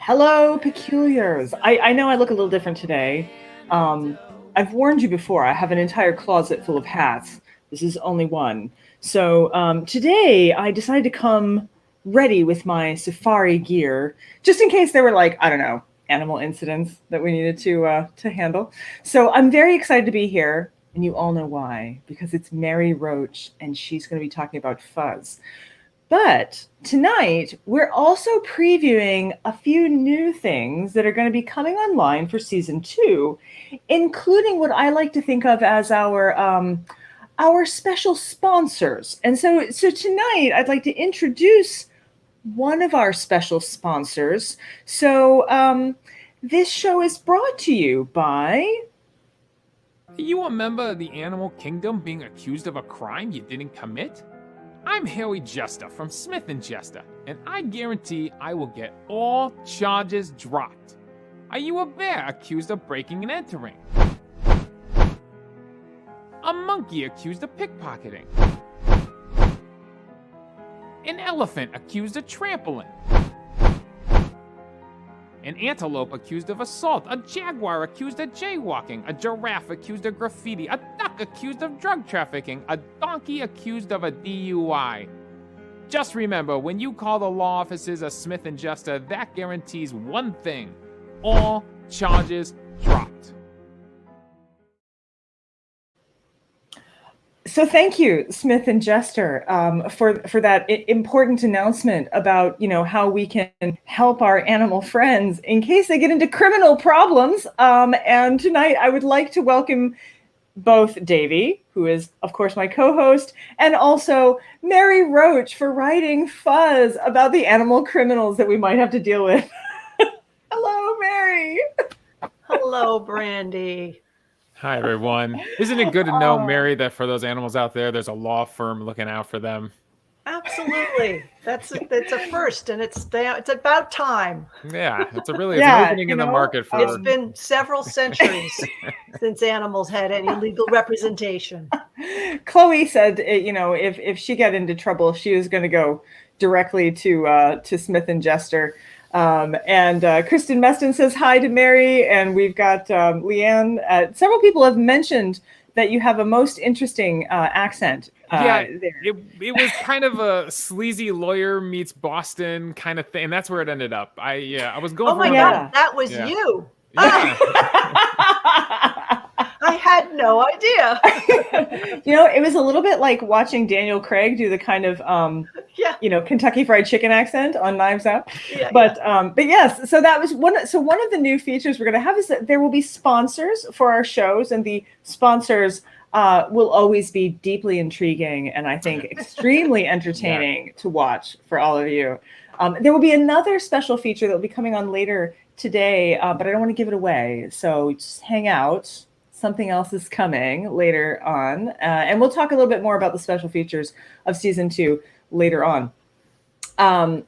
Hello, peculiars. I know I look a little different today. Um, I've warned you before, I have an entire closet full of hats. This is only one. So today I decided to come ready with my safari gear, just in case there were like, I don't know, animal incidents that we needed to handle. So I'm very excited to be here, and you all know why, because it's Mary Roach, and she's going to be talking about fuzz. But tonight, we're also previewing a few new things that are going to be coming online for season 2, including what I like to think of as our special sponsors. And so tonight, I'd like to introduce one of our special sponsors. So this show is brought to you by. Are you a member of the animal kingdom being accused of a crime you didn't commit? I'm Harry Jester from Smith & Jester, and I guarantee I will get all charges dropped. Are you a bear accused of breaking and entering? A monkey accused of pickpocketing? An elephant accused of trampling? An antelope accused of assault, a jaguar accused of jaywalking, a giraffe accused of graffiti, a duck accused of drug trafficking, a donkey accused of a DUI. Just remember, when you call the law offices of Smith & Jester, that guarantees one thing: all charges dropped. So thank you, Smith and Jester, for that important announcement about how we can help our animal friends in case they get into criminal problems. And tonight, I would like to welcome both Davey, who is of course my co-host, and also Mary Roach for writing fuzz about the animal criminals that we might have to deal with. Hello, Mary. Hello, Brandy. Hi, everyone. Isn't it good to know, Mary, that for those animals out there, there's a law firm looking out for them? Absolutely. That's a first, and it's about time. Yeah, it's an opening in the market for. It's been several centuries since animals had any legal representation. Chloe said, if she got into trouble, she was going to go directly to Smith and Jester. And Kristen Meston says hi to Mary, and we've got Leanne. Several people have mentioned that you have a most interesting accent. It was kind of a sleazy lawyer meets Boston kind of thing, and that's where it ended up. I was going. Oh my God, that was you. Yeah. I had no idea. It was a little bit like watching Daniel Craig do the kind of, Kentucky Fried Chicken accent on Knives Out. Yeah, but yes, so that was one. So one of the new features we're going to have is that there will be sponsors for our shows, and the sponsors will always be deeply intriguing and I think extremely entertaining to watch for all of you. There will be another special feature that will be coming on later today, but I don't want to give it away. So just hang out. Something else is coming later on. And we'll talk a little bit more about the special features of season 2 later on. I'm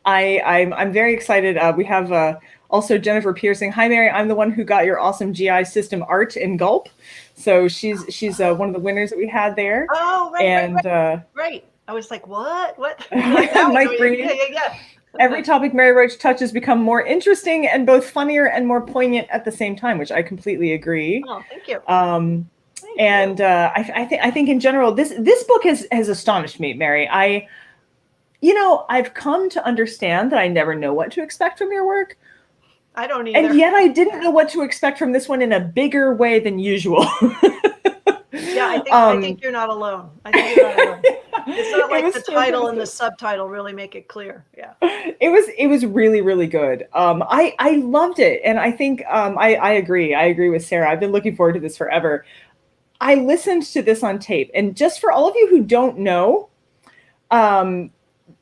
very excited. We have also Jennifer Piercing. Hi, Mary. I'm the one who got your awesome GI system art in Gulp. So she's one of the winners that we had there. Oh, right. And right. I was like, what? Mike Green. Yeah. Every topic Mary Roach touches become more interesting and both funnier and more poignant at the same time, which I completely agree. Oh, thank you. I think in general, this book has astonished me, Mary. I've come to understand that I never know what to expect from your work. I don't either. And yet I didn't know what to expect from this one in a bigger way than usual. Yeah, I think you're not alone. I think you're not alone. It's not like the title and the subtitle really make it clear. Yeah. It was really, really good. I loved it. And I think I agree. I agree with Sarah. I've been looking forward to this forever. I listened to this on tape. And just for all of you who don't know,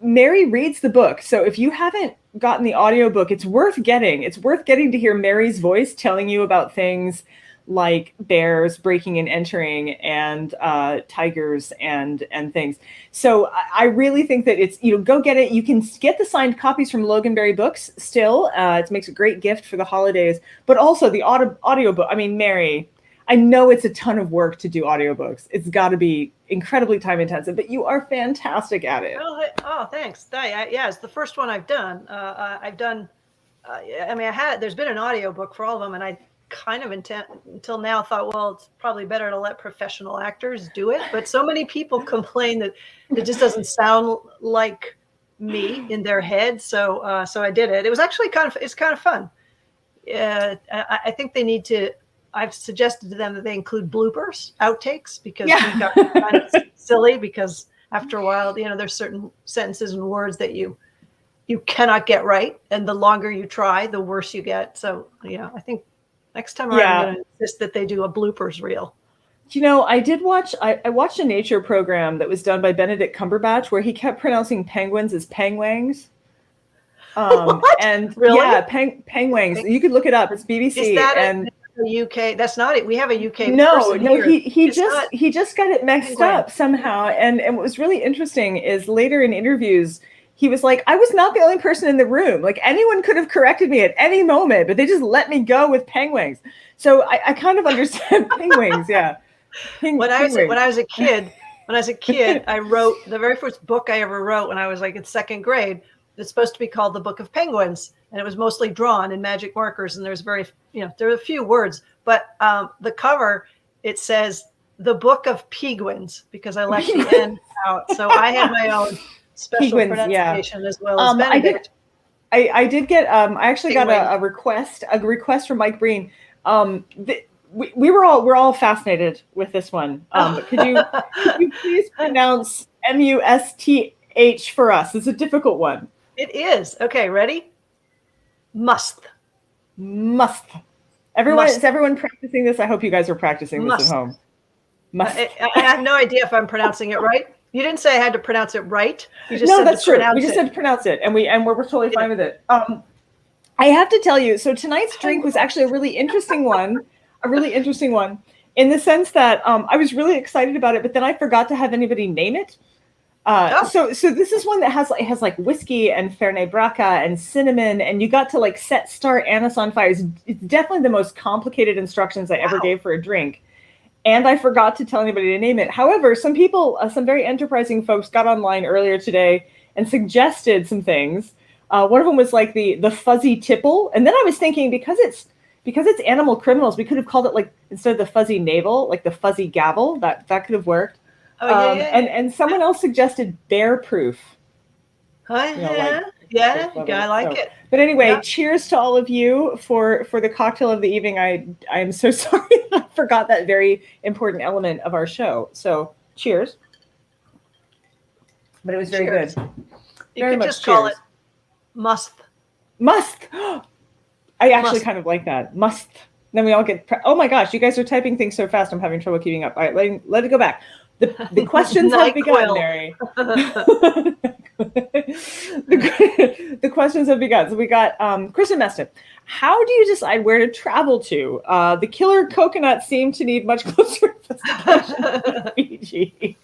Mary reads the book. So if you haven't gotten the audiobook, it's worth getting. It's worth getting to hear Mary's voice telling you about things like bears breaking and entering and tigers and things. So I really think that it's, go get it. You can get the signed copies from Loganberry Books still. It makes a great gift for the holidays, but also the audiobook. I mean, Mary, I know it's a ton of work to do audiobooks. It's got to be incredibly time intensive, but you are fantastic at it. Oh, thanks. Yeah, it's the first one I've done. I've done I mean, there's been an audiobook for all of them, and I kind of until now thought, well, it's probably better to let professional actors do it. But so many people complain that it just doesn't sound like me in their head. So I did it. It was actually it's kind of fun. I think they need to. I've suggested to them that they include bloopers, outtakes, because we got kind of silly. Because after a while, there's certain sentences and words that you cannot get right, and the longer you try, the worse you get. So I think next time I'm going to insist that they do a bloopers reel. I watched a nature program that was done by Benedict Cumberbatch where he kept pronouncing penguins as pengwangs. And really? Yeah, pengwangs. You could look it up. It's BBC. Is that and the UK? That's not it. We have a UK. No, here. he just got it mixed up somehow. And what was really interesting is later in interviews, he was like, I was not the only person in the room. Like anyone could have corrected me at any moment, but they just let me go with penguins. So I kind of understand penguins. Yeah. When I was a kid, I wrote the very first book I ever wrote when I was like in second grade. It's supposed to be called The Book of Penguins, and it was mostly drawn in magic markers. And there are a few words, but the cover, it says The Book of Peguins, because I left the N out. So I had my own special pronunciation as well as Benedict. I did get. I actually got a request from Mike Breen. We're all fascinated with this one. Could you please pronounce MUSTH for us? It's a difficult one. It is. Okay, ready? Must. Is everyone practicing this? I hope you guys are practicing this at home. Must. I have no idea if I'm pronouncing it right. You didn't say I had to pronounce it right. You just said that's to true. We just said to pronounce it, and we're totally fine with it. I have to tell you, so tonight's drink was actually a really interesting one. In the sense that I was really excited about it, but then I forgot to have anybody name it. So this is one that has like whiskey and Fernet Branca and cinnamon, and you got to start anise on fire. It's definitely the most complicated instructions I ever gave for a drink, and I forgot to tell anybody to name it. However, some people, some very enterprising folks, got online earlier today and suggested some things. One of them was like the fuzzy tipple, and then I was thinking because it's animal criminals, we could have called it instead of the fuzzy navel, like the fuzzy gavel. That could have worked. And someone else suggested bear proof. I like it. But anyway, cheers to all of you for the cocktail of the evening. I am so sorry I forgot that very important element of our show. So cheers. But it was very good. You could just call it must. I actually kind of like that. Must. Then we all get. Oh my gosh, you guys are typing things so fast. I'm having trouble keeping up. All right, let it go back. The questions have begun, Mary. The questions have begun. So we got Kristen Meston. How do you decide where to travel to? The killer coconuts seem to need much closer investigation than Fiji.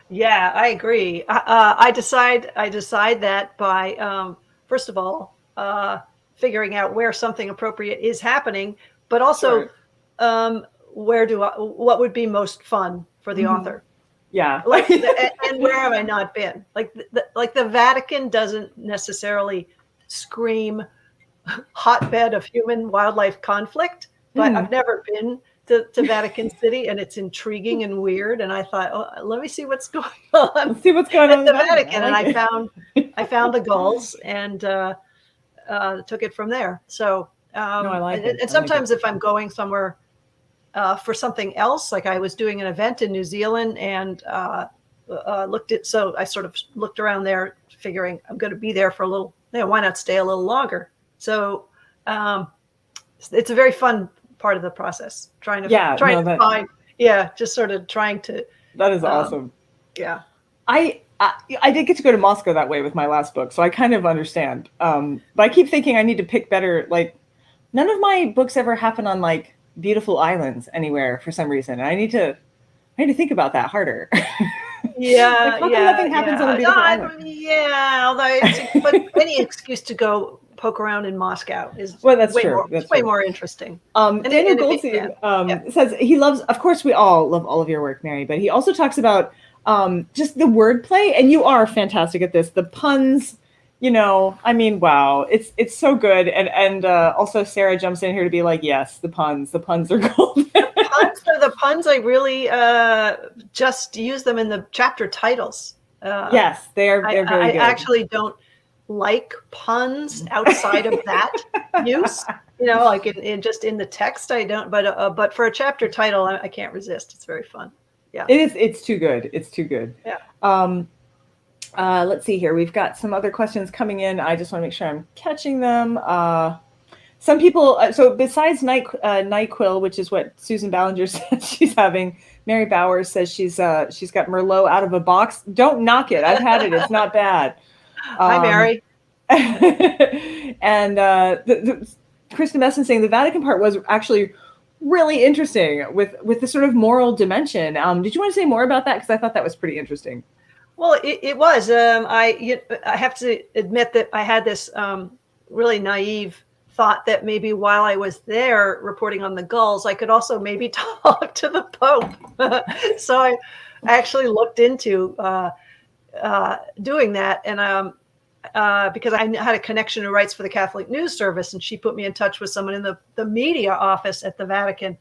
Yeah, I agree. I decide that by first of all figuring out where something appropriate is happening, but also what would be most fun for the author. Yeah. And where have I not been? Like the Vatican doesn't necessarily scream hotbed of human wildlife conflict, but I've never been to Vatican City, and it's intriguing and weird. And I thought, let me see what's going on. Let's see what's going on at the Vatican. And I found the gulls and took it from there. So I like it. And sometimes if I'm going somewhere for something else, like I was doing an event in New Zealand and so I sort of looked around there figuring I'm going to be there for a little, why not stay a little longer? So it's a very fun part of the process, trying to find, just sort of trying to. That is awesome. Yeah. I did get to go to Moscow that way with my last book, so I kind of understand. But I keep thinking I need to pick better, none of my books ever happen on beautiful islands anywhere for some reason. And I need to think about that harder. Nothing happens on a beautiful island. But any excuse to go poke around in Moscow is way more interesting. Daniel Goldstein says he loves, of course we all love all of your work, Mary, but he also talks about just the wordplay, and you are fantastic at this, the puns I mean, wow, it's so good. And also Sarah jumps in here to be like, yes, the puns are golden. The puns, I really just use them in the chapter titles. Yes, they're very good. I actually don't like puns outside of that use. Like just in the text, I don't. But for a chapter title, I can't resist. It's very fun. Yeah, it is. It's too good. It's too good. Yeah. Let's see here. We've got some other questions coming in. I just want to make sure I'm catching them. Some people, so besides NyQuil, which is what Susan Ballinger said she's having, Mary Bowers says she's got Merlot out of a box. Don't knock it. I've had it. It's not bad. Hi, Mary. And Kristen Messon saying the Vatican part was actually really interesting with the sort of moral dimension. Did you want to say more about that? Because I thought that was pretty interesting. Well, it was. I have to admit that I had this really naive thought that maybe while I was there reporting on the gulls, I could also maybe talk to the Pope. So I actually looked into doing that, and because I had a connection who writes for the Catholic News Service, and she put me in touch with someone in the media office at the Vatican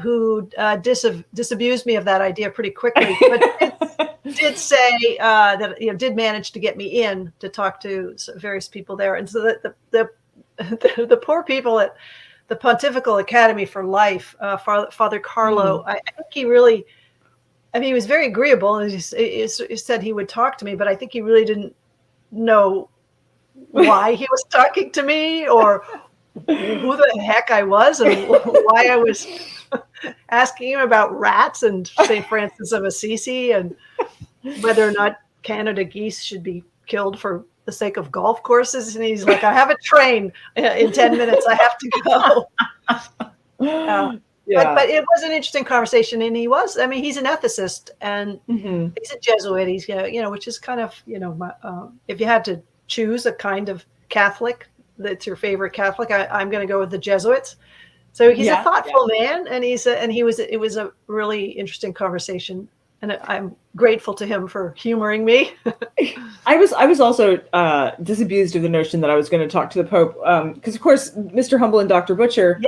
who disabused me of that idea pretty quickly, but did say that did manage to get me in to talk to various people there, and so that the poor people at the Pontifical Academy for Life, Father Carlo, I think he really, he was very agreeable, and he said he would talk to me, but I think he really didn't know why he was talking to me or who the heck I was and why I was asking him about rats and St. Francis of Assisi and whether or not Canada geese should be killed for the sake of golf courses. And he's like, I have a train in 10 minutes. I have to go. But it was an interesting conversation. And he's an ethicist and he's a Jesuit. He's, which is kind of, if you had to choose a kind of Catholic that's your favorite Catholic, I'm going to go with the Jesuits. So he's a thoughtful man, and it was a really interesting conversation, and I'm grateful to him for humoring me. I was also disabused of the notion that I was going to talk to the Pope, because of course Mr. Humble and Dr. Butcher,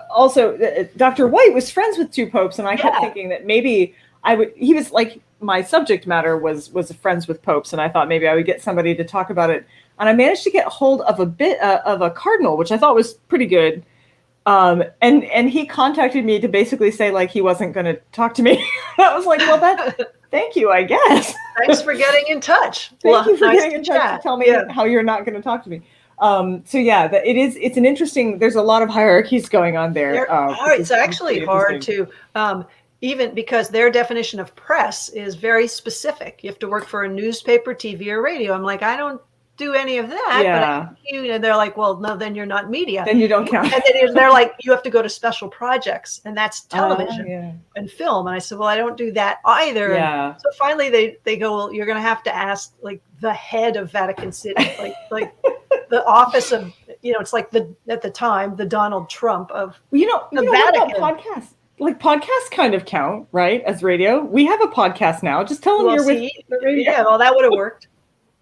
also Dr. White was friends with two popes, and I kept thinking that maybe he was like, my subject matter was friends with popes, and I thought maybe I would get somebody to talk about it, and I managed to get hold of a bit of a cardinal, which I thought was pretty good. And he contacted me to basically say like he wasn't going to talk to me. I was like, well, thank you, I guess. Thanks for getting in touch. Thank you for getting in touch to tell me how you're not going to talk to me. It's an interesting. There's a lot of hierarchies going on there. It's actually hard to even because their definition of press is very specific. You have to work for a newspaper, TV, or radio. I'm like, I don't do any of that, but they're like, well, no, then you're not media, then you don't count. And then they're like, you have to go to special projects, and that's television and film. And I said, well, I don't do that either. And so finally they go, well, you're going to have to ask like the head of Vatican City, like the office of, it's like at the time the Donald Trump of the Vatican. Podcasts. Like podcasts kind of count, right, as radio. We have a podcast now. Just tell them you're with the radio. Yeah, well, that would have worked.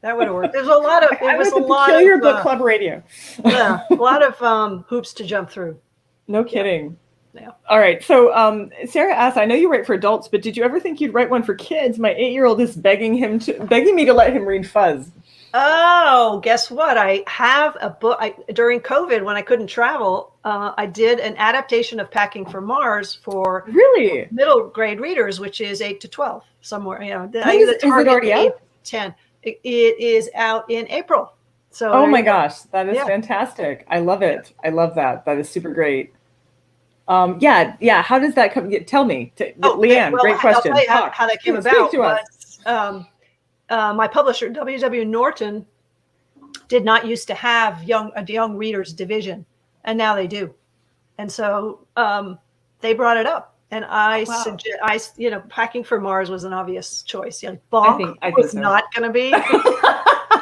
There's a lot of peculiar book club radio. A lot of hoops to jump through. No kidding. Yeah. All right. So Sarah asks, I know you write for adults, but did you ever think you'd write one for kids? My 8-year-old is begging me to let him read Fuzz. Oh, guess what? I have a book. During COVID, when I couldn't travel, I did an adaptation of Packing for Mars for middle grade readers, which is 8 to 12 somewhere. Is it already out? 10. It is out in April. So oh my gosh, that is fantastic. I love it. I love that. That is super great. How does that come? Tell me, Leanne. Great question. I'll tell you how that came about. Was, my publisher, W.W. Norton, did not used to have a young readers division, and now they do. And so they brought it up. And I suggest, Packing for Mars was an obvious choice. Bonk I think was so. not going to be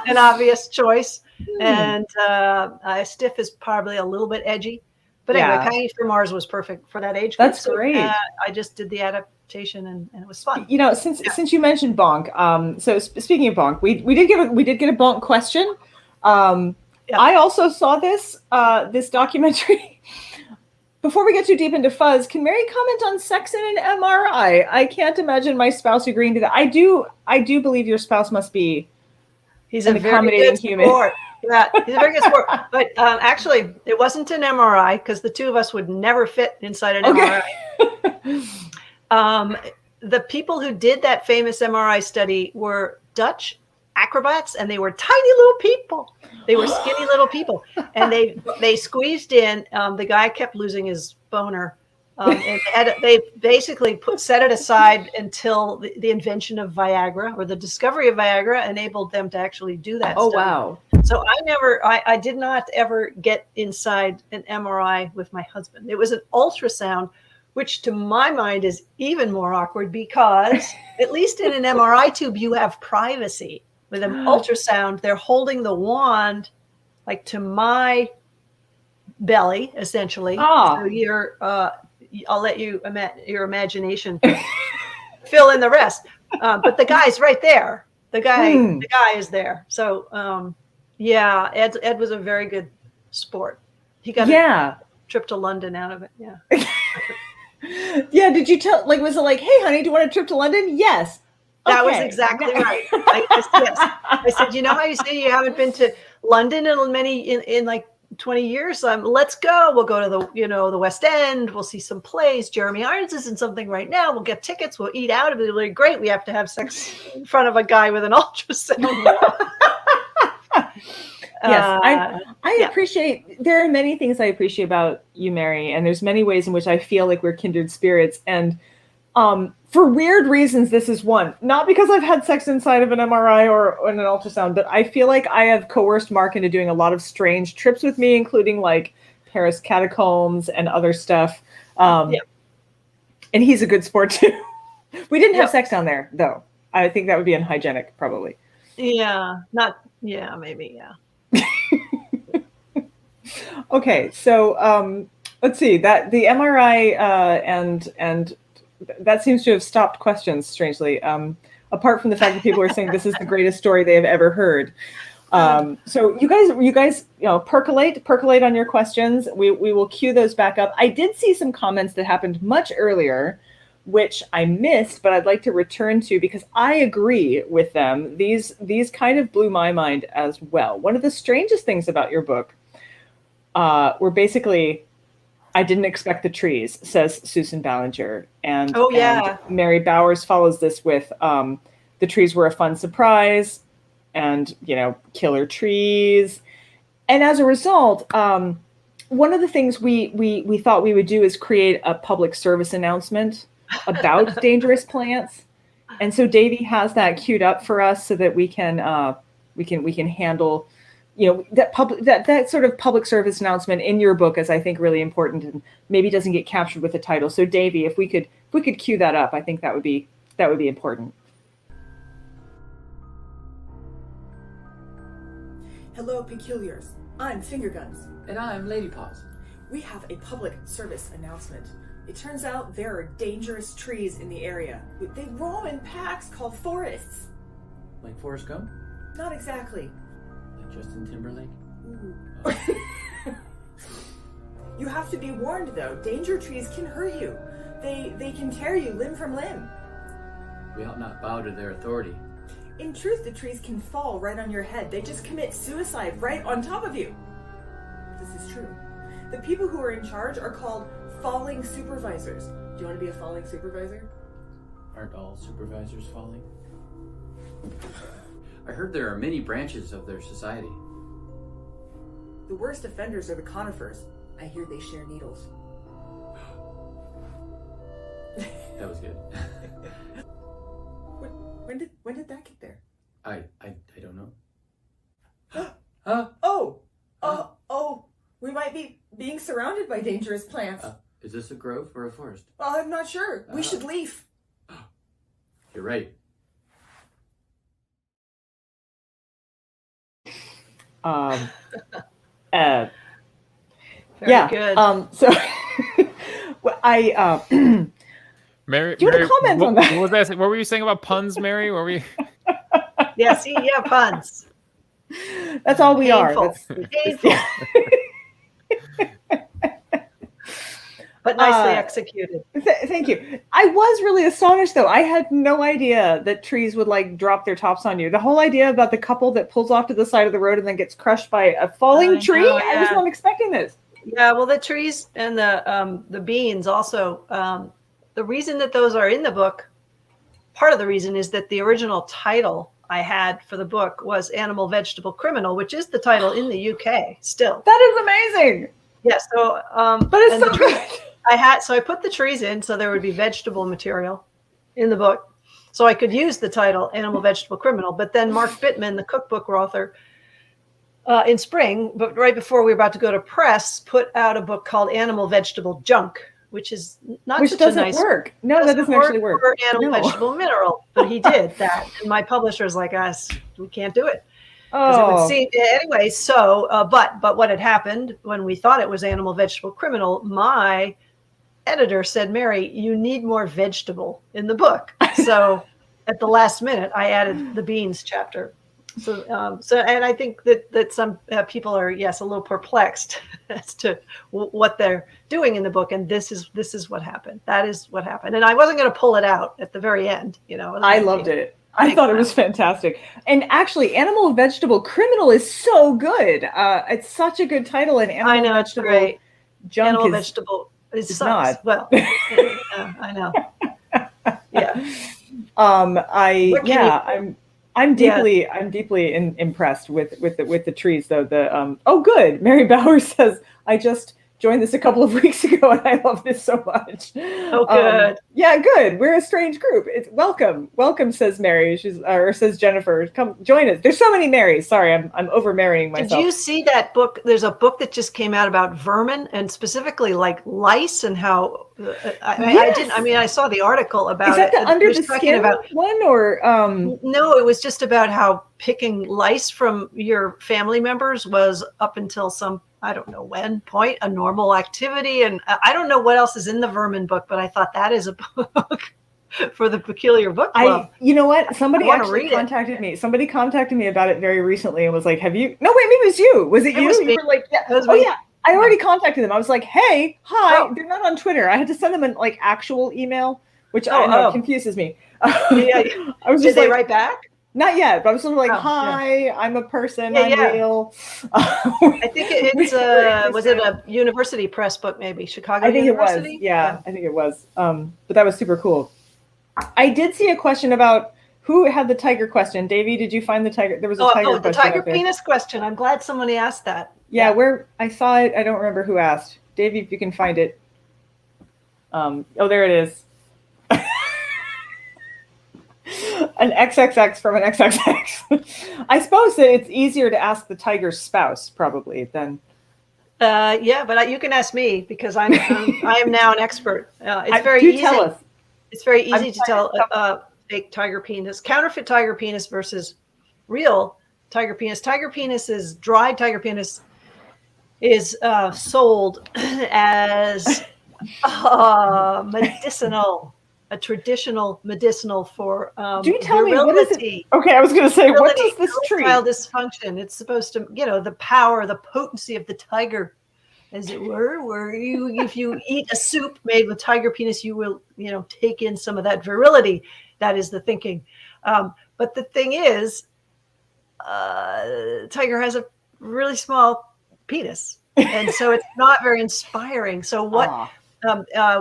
an obvious choice. And Stiff is probably a little bit edgy. But Yeah. anyway, Peggy for Mars was perfect for that age group. That's great. I just did the adaptation, and it was fun. You know, since you mentioned bonk, so speaking of bonk, we did get a bonk question. I also saw this documentary. Before we get too deep into Fuzz, can Mary comment on sex in an MRI? I can't imagine my spouse agreeing to that. I do believe your spouse must be He's an a very accommodating good human. sport. Yeah, he's a very good sport. But actually, it wasn't an MRI because the two of us would never fit inside an MRI. The people who did that famous MRI study were Dutch acrobats, and they were tiny little people. They were skinny little people, and they squeezed in. The guy kept losing his boner, and they basically set it aside until the invention of Viagra, or the discovery of Viagra, enabled them to actually do that. Oh, study. wow. So I did not ever get inside an MRI with my husband. It was an ultrasound, which to my mind is even more awkward because at least in an MRI tube, you have privacy. With an ultrasound, they're holding the wand like to my belly, essentially. So you're, I'll let you, your imagination fill in the rest. But the guy's right there. The guy is there. So, yeah, Ed was a very good sport. He got a trip to London out of it. Yeah. Yeah. Did you tell, like, was it like, hey, honey, do you want a trip to London? Yes. That was exactly right. I said, you know how you say you haven't been to London in like 20 years? Let's go. We'll go to the West End. We'll see some plays. Jeremy Irons is in something right now. We'll get tickets. We'll eat out. It'll be great. We have to have sex in front of a guy with an ultrasound. Yes, I appreciate. There are many things I appreciate about you, Mary, and there's many ways in which I feel like we're kindred spirits. And for weird reasons, this is one. Not because I've had sex inside of an MRI or in an ultrasound, but I feel like I have coerced Mark into doing a lot of strange trips with me, including like Paris catacombs and other stuff. And he's a good sport too. We didn't have sex down there, though. I think that would be unhygienic, probably. Yeah, maybe. Okay, so let's see that the MRI and that seems to have stopped questions, strangely, apart from the fact that people are saying this is the greatest story they have ever heard. So you guys, percolate on your questions. We will queue those back up. I did see some comments that happened much earlier, which I missed, but I'd like to return to because I agree with them. These kind of blew my mind as well. One of the strangest things about your book were basically, I didn't expect the trees, says Susan Ballinger. And, and Mary Bowers follows this with the trees were a fun surprise and, killer trees. And as a result, one of the things we thought we would do is create a public service announcement about dangerous plants. And so Davey has that queued up for us so that we can handle that sort of public service announcement in your book is, I think, really important and maybe doesn't get captured with the title. So Davey, if we could queue that up, I think that would be important. Hello, Peculiars. I'm Fingerguns. And I'm Lady Paws. We have a public service announcement. It turns out there are dangerous trees in the area. They roam in packs called forests. Like Forrest Gump? Not exactly. Like Justin Timberlake? Ooh. You have to be warned, though. Danger trees can hurt you. They can tear you limb from limb. We ought not bow to their authority. In truth, the trees can fall right on your head. They just commit suicide right on top of you. This is true. The people who are in charge are called falling supervisors. Do you want to be a falling supervisor? Aren't all supervisors falling? I heard there are many branches of their society. The worst offenders are the conifers. I hear they share needles. That was good. When did that get there? I don't know. Huh? Oh, we might be being surrounded by dangerous plants. Is this a grove or a forest? I'm not sure. We should leave. You're right. Very good. So I Mary, do you want Mary, to comment on that? What was that? What were you saying about puns, Mary? What were you? Yeah, see, yeah, puns. That's all we Painful. are. Painful. But nicely executed. Thank you. I was really astonished, though. I had no idea that trees would like drop their tops on you. The whole idea about the couple that pulls off to the side of the road and then gets crushed by a falling tree. Know, I was not expecting this. Yeah, well, the trees and the beans also. The reason that those are in the book, part of the reason is that the original title I had for the book was Animal Vegetable Criminal, which is the title in the UK still. That is amazing. Yeah, so but it's so good. I put the trees in so there would be vegetable material in the book. So I could use the title Animal Vegetable Criminal, but then Mark Bittman, the cookbook author, in spring, but right before we were about to go to press, put out a book called Animal Vegetable Junk, which is not which such doesn't a nice work. No, that doesn't actually work. For Animal Vegetable Mineral, but he did that, and my publisher's like, us, we can't do it. It would seem, anyway. So, but what had happened when we thought it was Animal Vegetable Criminal, my editor said, Mary, you need more vegetable in the book. So at the last minute, I added the beans chapter. So, and I think that some people are, yes, a little perplexed as to what they're doing in the book. And this is what happened. That is what happened. And I wasn't going to pull it out at the very end. I loved it. I thought it was fantastic. And actually, Animal Vegetable Criminal is so good. It's such a good title. And Animal Vegetable great. Junk Animal is Vegetable is not. Well, I know. Yeah. I'm deeply impressed with the trees though. Oh, good. Mary Bauer says, I just joined this a couple of weeks ago and I love this so much. Oh, good. Yeah, good. We're a strange group. It's welcome, says Mary. Says Jennifer. Come join us. There's so many Marys. Sorry, I'm over marrying myself. Did you see that book? There's a book that just came out about vermin and specifically like lice and how. I saw the article about Is that it. the under the skin one or? No, it was just about how picking lice from your family members was up until some, I don't know when point, a normal activity. And I don't know what else is in the vermin book, but I thought that is a book for the Peculiar Book Club. You know what? Somebody actually contacted me. Somebody contacted me about it very recently and was like, have you? No, wait, maybe it was you. Was it you? You were like, yeah. Oh, yeah. I already contacted them. I was like, hey, hi. Oh. They're not on Twitter. I had to send them an actual email, which I know confuses me. Yeah. I was Did they write back? Not yet, but I was sort of like, hi, I'm a person, I'm real. I think it's was it a university press book, maybe Chicago University? It was. Yeah, I think it was. But that was super cool. I did see a question about who had the tiger question. Davey, did you find the tiger? There was a tiger question. The tiger penis question. I'm glad somebody asked that. Yeah, where I saw it, I don't remember who asked. Davey, if you can find it. There it is. An XXX from an XXX. I suppose that it's easier to ask the tiger's spouse, probably, than. Yeah, but you can ask me because I am now an expert. It's very easy. Tell us. It's very easy to tell fake tiger penis, counterfeit tiger penis versus real tiger penis. Tiger penis is dried tiger penis is sold as medicinal. A traditional medicinal for do you tell virility. Me what is it? Okay, I was going to say, what is this tree? Erectile dysfunction. It's supposed to, the power, the potency of the tiger, as it were. Where if you eat a soup made with tiger penis, you will, take in some of that virility. That is the thinking. But the thing is, tiger has a really small penis, and so it's not very inspiring. So what?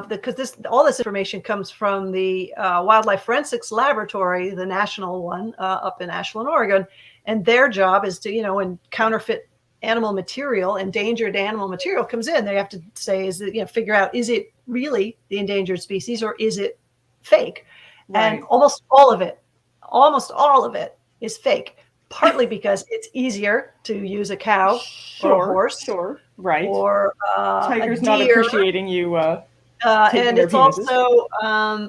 Because all this information comes from the Wildlife Forensics Laboratory, the national one up in Ashland, Oregon, and their job is to, when counterfeit animal material, endangered animal material comes in, they have to say, figure out, is it really the endangered species or is it fake? Right. And almost all of it is fake. Partly because it's easier to use a cow or a horse. Sure, right. Or tiger's a deer. Not appreciating you. And it's also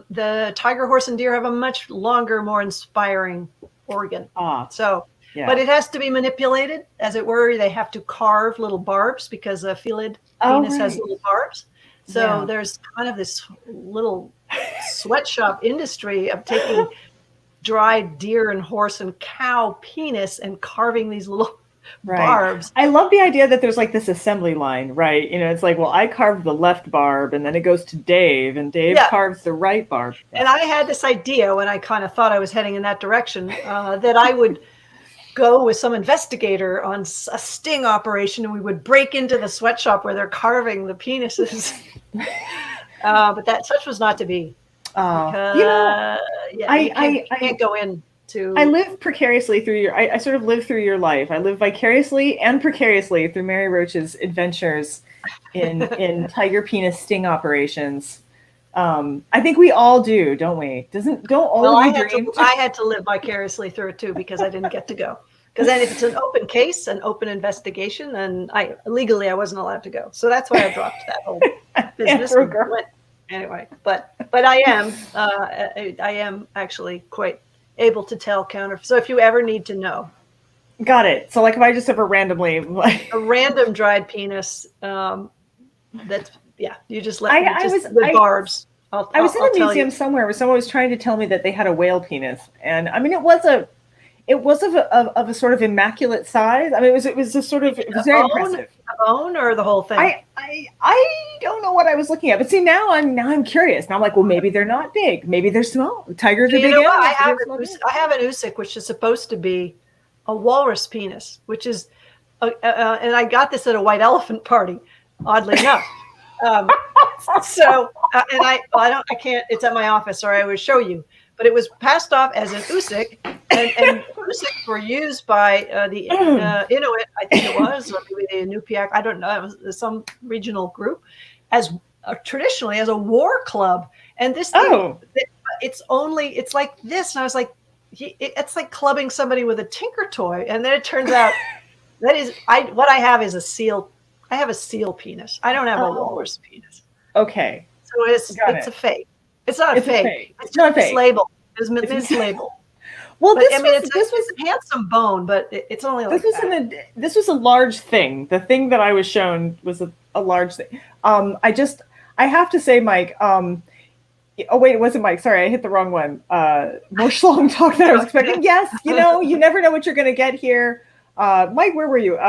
the tiger, horse, and deer have a much longer, more inspiring organ. So Yeah. But it has to be manipulated, as it were. They have to carve little barbs because a felid penis has little barbs. So there's kind of this little sweatshop industry of taking dried deer and horse and cow penis and carving these little barbs. I love the idea that there's like this assembly line, right? You know, it's like, well, I carved the left barb and then it goes to Dave and Dave carves the right barb. And I had this idea when I kind of thought I was heading in that direction, that I would go with some investigator on a sting operation and we would break into the sweatshop where they're carving the penises. But that such was not to be. Because, I can't go in. I live precariously through your. I sort of live through your life. I live vicariously and precariously through Mary Roach's adventures in tiger penis sting operations. I think we all do, don't we? Don't all of you dream? I had to live vicariously through it too because I didn't get to go. Because then if it's an open case, an open investigation, then I wasn't allowed to go. So that's why I dropped that whole business. Anyway, but I am actually quite able to tell counter. So if you ever need to know. Got it. So like if I just ever randomly a random dried penis, that's you just let with barbs. I was in a museum somewhere where someone was trying to tell me that they had a whale penis, and I mean it was of a sort of immaculate size. I mean it was a sort of, it was very impressive. A bone or the whole thing? I don't know what I was looking at, but see now I'm curious. Now I'm like, well, maybe they're not big, maybe they're small. Tigers are big. I have an Usyk, which is supposed to be a walrus penis, which is, and I got this at a white elephant party, oddly enough. And I can't. It's at my office, or I would show you. But it was passed off as an Usyk, and Usyks were used by the Inuit, I think it was, or maybe the Inupiaq, I don't know, it was some regional group, as traditionally as a war club. And this thing, it's like this. And I was like, it's like clubbing somebody with a tinker toy. And then it turns out what I have is a seal. I have a seal penis. I don't have a walrus penis. Okay. So it's a fake. It's not a fake. It's not a label. It's mislabeled. Well, this was a handsome bone, but it's only like this was a large thing. The thing that I was shown was a large thing. I have to say, Mike. Oh wait, it wasn't Mike. Sorry, I hit the wrong one. More schlong talk than I was expecting. Yes, you never know what you're going to get here. Mike, where were you?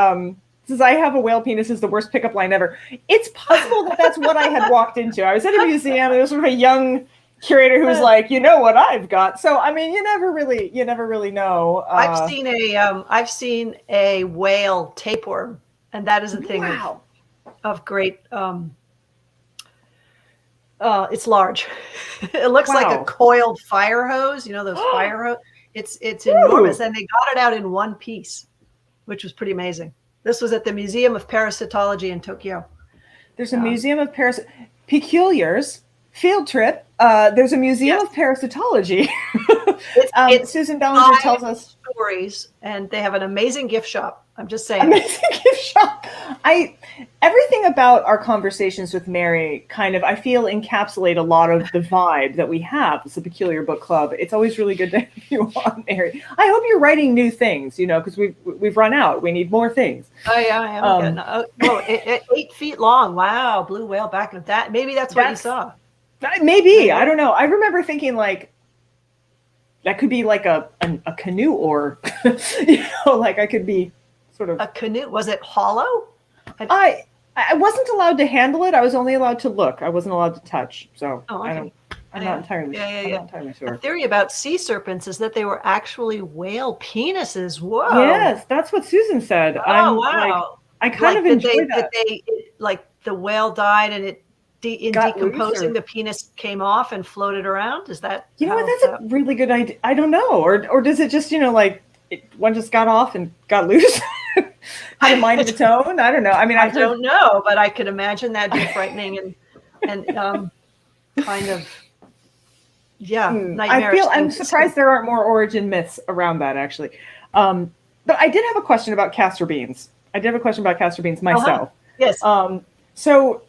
Says I have a whale penis is the worst pickup line ever. It's possible that that's what I had walked into. I was at a museum. There was sort of a young curator who was like, you know what I've got. So I mean, you never really know. I've seen a whale tapeworm, and that is a thing of great. It's large. It looks like a coiled fire hose. You know those fire hose. It's enormous, and they got it out in one piece, which was pretty amazing. This was at the Museum of Parasitology in Tokyo. There's a Museum of Peculiars field trip. There's a Museum of Parasitology. Susan Ballinger tells us stories, and they have an amazing gift shop. I'm just saying. Amazing gift shop. Everything about our conversations with Mary I feel encapsulate a lot of the vibe that we have as a Peculiar Book Club. It's always really good to have you on, Mary. I hope you're writing new things, because we've run out. We need more things. Oh yeah, I am. 8 feet long. Wow, blue whale back with that. Maybe that's what you saw. Maybe. I don't know. I remember thinking like that could be like a canoe, or like I could be sort of a canoe. Was it hollow? I wasn't allowed to handle it. I was only allowed to look. I wasn't allowed to touch. So I'm not entirely sure. The theory about sea serpents is that they were actually whale penises. Whoa. Yes, that's what Susan said. Oh, wow. I kind of enjoy that. Like the whale died and it in decomposing, the penis came off and floated around. Is that that's a really good idea. I don't know. Or does it just, one just got off and got loose? Had a mind of its own? I don't know. I mean, I don't know, but I could imagine that be frightening and kind of nightmarish. I'm surprised there aren't more origin myths around that, actually. But I did have a question about castor beans. Myself. Yes. So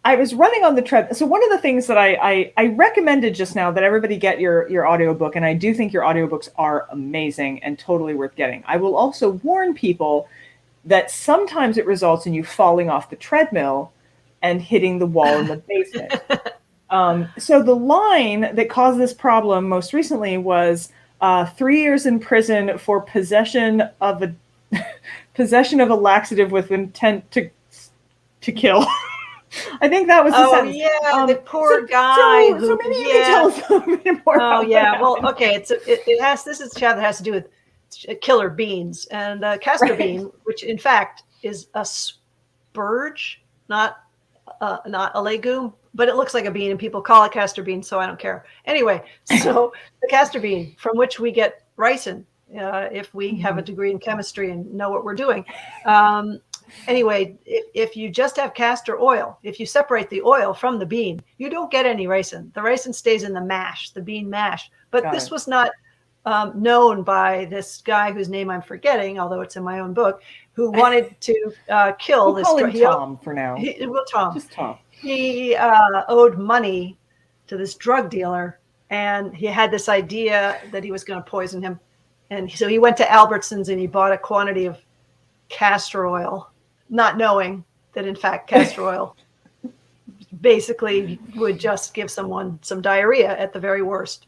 I was running on the treadmill. So one of the things that I recommended just now that everybody get your audiobook, and I do think your audiobooks are amazing and totally worth getting. I will also warn people that sometimes it results in you falling off the treadmill and hitting the wall in the basement. So the line that caused this problem most recently was 3 years in prison for possession of a laxative with intent to kill. I think that was the sentence. Yeah, the poor guy. So maybe you can tell us a little bit more. Oh yeah, well, okay. It has. This is a chapter that has to do with killer beans and castor bean, which in fact is a spurge, not a legume, but it looks like a bean, and people call it castor bean, so I don't care. Anyway, so the castor bean from which we get ricin, if we have a degree in chemistry and know what we're doing. Anyway, if you just have castor oil, if you separate the oil from the bean, you don't get any ricin. The ricin stays in the mash, the bean mash. But this was not known by this guy whose name I'm forgetting, although it's in my own book, who wanted to kill we'll this. Call him Tom for now. Tom. Just Tom. He owed money to this drug dealer, and he had this idea that he was going to poison him. And so he went to Albertsons and he bought a quantity of castor oil, not knowing that in fact castor oil basically would just give someone some diarrhea at the very worst.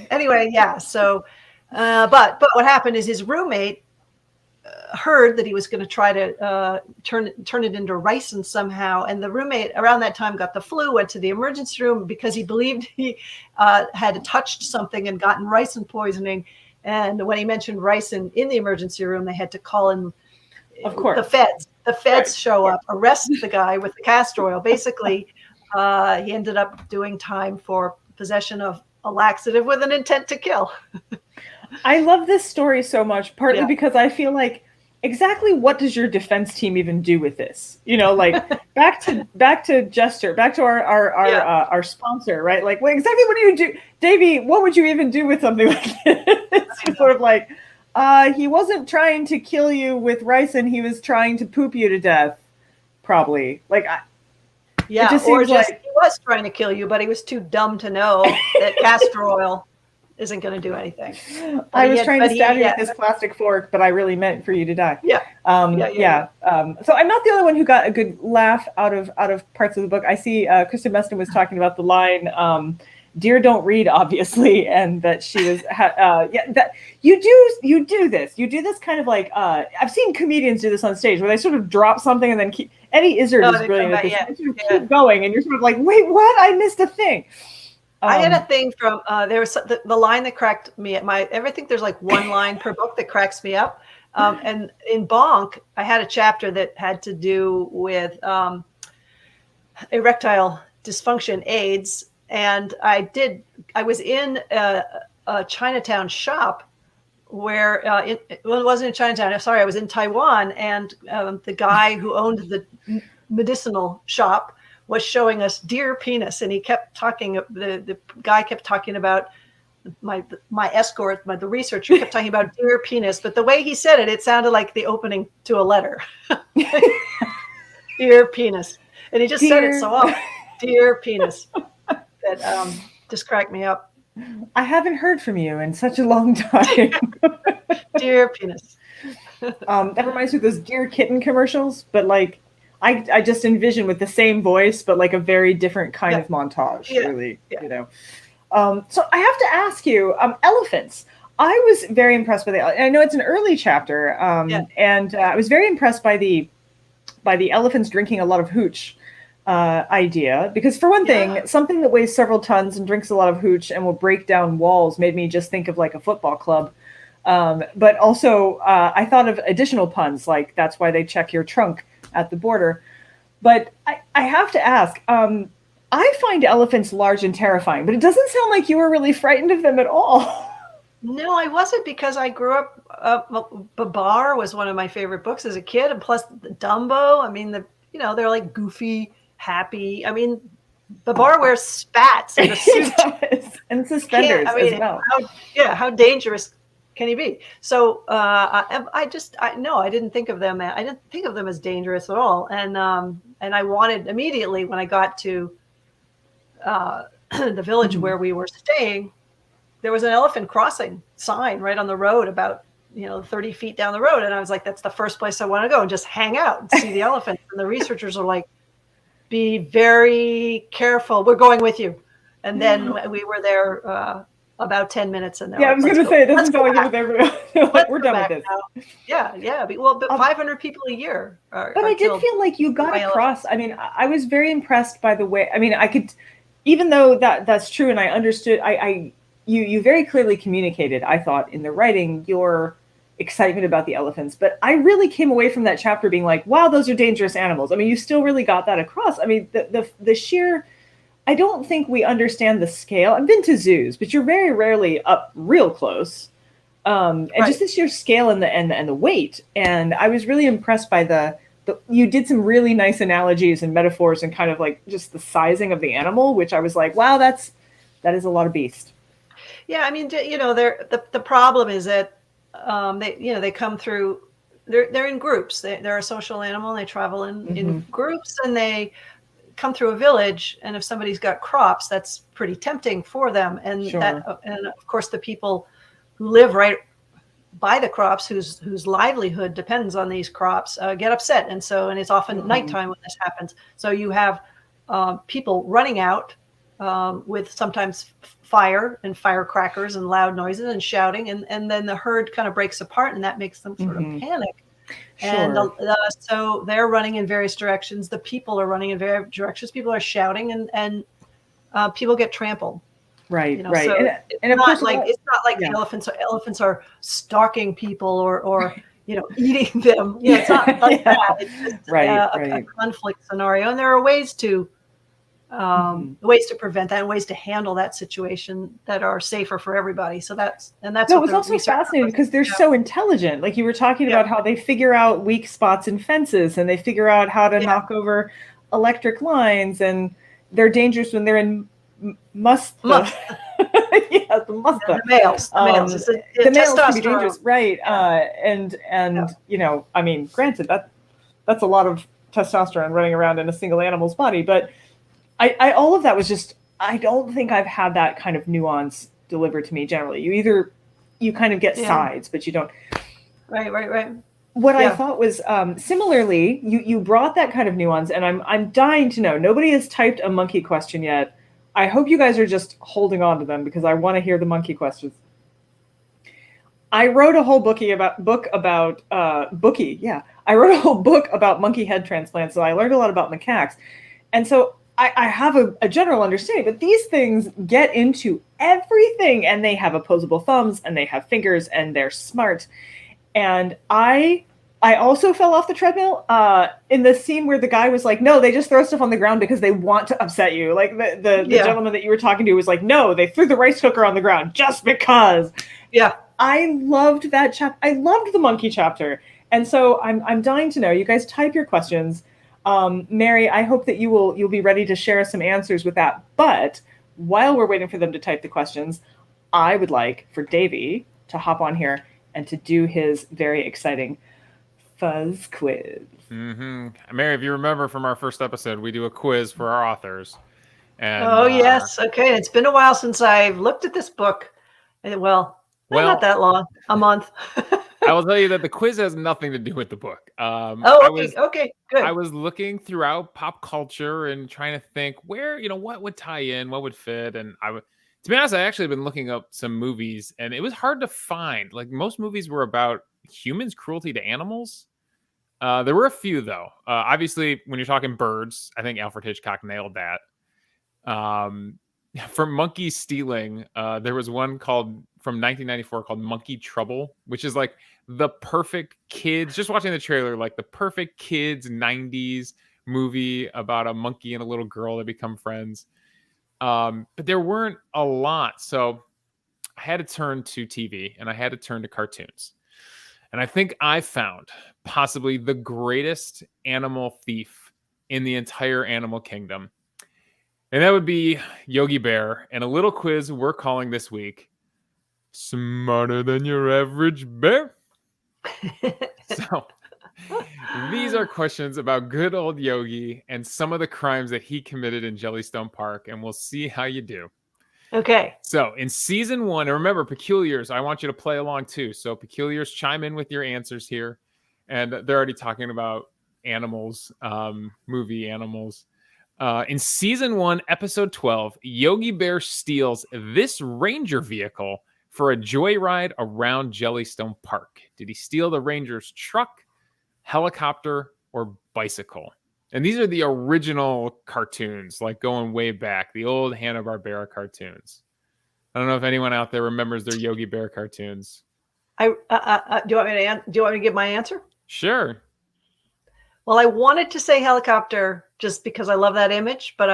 Anyway, yeah. So, but what happened is his roommate heard that he was going to try to turn it into ricin somehow, and the roommate around that time got the flu, went to the emergency room because he believed he had touched something and gotten ricin poisoning. And when he mentioned ricin in the emergency room, they had to call in, of course, the feds. The feds show up, arrest the guy with the castor oil. Basically, he ended up doing time for possession of a laxative with an intent to kill. I love this story so much, partly because I feel like exactly what does your defense team even do with this? You know, like back to Jester, back to our sponsor, right? Like, well, exactly what do you do, Davey? What would you even do with something like this? It's sort of like, he wasn't trying to kill you with ricin, he was trying to poop you to death, probably. Like, yeah, it just or seems just like he was trying to kill you, but he was too dumb to know that castor oil isn't going to do anything. I was trying to stab you with this plastic fork, but I really meant for you to die. Yeah. So I'm not the only one who got a good laugh out of parts of the book. I see Kristen Meston was talking about the line, "Dear don't read," obviously, and that she was that you do this kind of like I've seen comedians do this on stage where they sort of drop something and then keep. Eddie Izzard is brilliant at this. Keep going, and you're sort of like, wait, what? I missed a thing. I had a thing from there was the line that cracked me at I think there's like one line per book that cracks me up. And in Bonk, I had a chapter that had to do with erectile dysfunction, AIDS. And I was in a Chinatown shop where, it wasn't in Chinatown. I'm sorry, I was in Taiwan. And the guy who owned the medicinal shop was showing us Dear Penis. And he kept talking, the guy kept talking about my escort, the researcher kept talking about Dear Penis. But the way he said it, it sounded like the opening to a letter. Dear Penis. And he just said it so often. Dear Penis. That just cracked me up. I haven't heard from you in such a long time. Dear Penis. That reminds me of those Dear Kitten commercials, but like I just envision with the same voice, but like a very different kind of montage, really, you know. So I have to ask you, elephants. I was very impressed by I know it's an early chapter, and I was very impressed by the elephants drinking a lot of hooch idea, because for one thing, something that weighs several tons and drinks a lot of hooch and will break down walls made me just think of like a football club. But also I thought of additional puns, like that's why they check your trunk at the border. But I have to ask, I find elephants large and terrifying, but it doesn't sound like you were really frightened of them at all. No, I wasn't, because I grew up, Babar was one of my favorite books as a kid. And plus Dumbo, I mean, they're like goofy, happy. I mean, Babar wears spats and a suit. And suspenders as well. How dangerous can he be? So I didn't think of them. I didn't think of them as dangerous at all. And I wanted immediately when I got to the village where we were staying, there was an elephant crossing sign right on the road about 30 feet down the road. And I was like, that's the first place I want to go and just hang out and see the elephant. And the researchers are like, be very careful. We're going with you. And then we were there about 10 minutes. And I was going to say, it doesn't sound like you were there. Like, we're done with this. Now. Yeah. But 500 people a year. But I did feel like you got across. I mean, I was very impressed by the way. I mean, I could, even though that's true, and I understood. You very clearly communicated, I thought, in the writing, your excitement about the elephants. But I really came away from that chapter being like, wow, those are dangerous animals. I mean, you still really got that across. I mean, the sheer, I don't think we understand the scale. I've been to zoos, but you're very rarely up real close. And just the sheer scale and the weight. And I was really impressed by you did some really nice analogies and metaphors and kind of like just the sizing of the animal, which I was like, wow, that is a lot of beast. Yeah, I mean, the problem is that they come through. They're in groups. They're a social animal. And they travel in groups, and they come through a village. And if somebody's got crops, that's pretty tempting for them. And and of course, the people who live right by the crops, whose livelihood depends on these crops, get upset. And it's often nighttime when this happens. So you have people running out with sometimes fire and firecrackers and loud noises and shouting, and then the herd kind of breaks apart, and that makes them sort of panic. And so they're running in various directions. The people are running in various directions. People are shouting, and people get trampled. Right. So and of course, it's not like the elephants are stalking people or eating them. It's not like that. It's just a conflict scenario, and there are ways to prevent that and ways to handle that situation that are safer for everybody. So that's it was also fascinating because they're so intelligent. Like you were talking about how they figure out weak spots in fences, and they figure out how to knock over electric lines, and they're dangerous when they're in musta. The musta. The males. The males. The males can be dangerous, right? And I mean, granted that's a lot of testosterone running around in a single animal's body, but I all of that was just, I don't think I've had that kind of nuance delivered to me generally. You kind of get sides, but you don't. Right. What I thought was similarly, you brought that kind of nuance, and I'm dying to know. Nobody has typed a monkey question yet. I hope you guys are just holding on to them because I want to hear the monkey questions. I wrote a whole book about I wrote a whole book about monkey head transplants, so I learned a lot about macaques, and so I have a general understanding, but these things get into everything, and they have opposable thumbs, and they have fingers, and they're smart. And I also fell off the treadmill in the scene where the guy was like, no, they just throw stuff on the ground because they want to upset you. Like the gentleman that you were talking to was like, no, they threw the rice cooker on the ground just because. Yeah. I loved that chapter. I loved the monkey chapter. And so I'm dying to know. You guys type your questions. Mary, I hope that you'll be ready to share some answers with that. But while we're waiting for them to type the questions, I would like for Davey to hop on here and to do his very exciting Fuzz quiz. Mary, if you remember from our first episode, we do a quiz for our authors. And, yes. Okay. It's been a while since I've looked at this book. Well, not that long. A month. I will tell you that the quiz has nothing to do with the book. Okay, good. I was looking throughout pop culture and trying to think where, what would tie in, what would fit. And to be honest, I actually been looking up some movies, and it was hard to find. Like most movies were about humans' cruelty to animals. There were a few though. Obviously, when you're talking birds, I think Alfred Hitchcock nailed that. For monkey stealing, there was one from 1994 called Monkey Trouble, which is like the perfect kids, just watching the trailer, like the perfect kids 90s movie about a monkey and a little girl that become friends. But there weren't a lot. So I had to turn to TV and I had to turn to cartoons. And I think I found possibly the greatest animal thief in the entire animal kingdom. And that would be Yogi Bear. And a little quiz we're calling this week, Smarter than your average bear. So these are questions about good old Yogi and some of the crimes that he committed in Jellystone Park, and we'll see how you do. Okay. So in season 1, and remember, Peculiars, I want you to play along too. So Peculiars, chime in with your answers here. And they're already talking about animals, movie animals. In season 1, episode 12, Yogi Bear steals this ranger vehicle for a joyride around Jellystone Park. Did he steal the ranger's truck, helicopter, or bicycle? And these are the original cartoons, like going way back, the old Hanna-Barbera cartoons. I don't know if anyone out there remembers their Yogi Bear cartoons. Do you want me to give my answer? Sure. Well, I wanted to say helicopter just because I love that image, but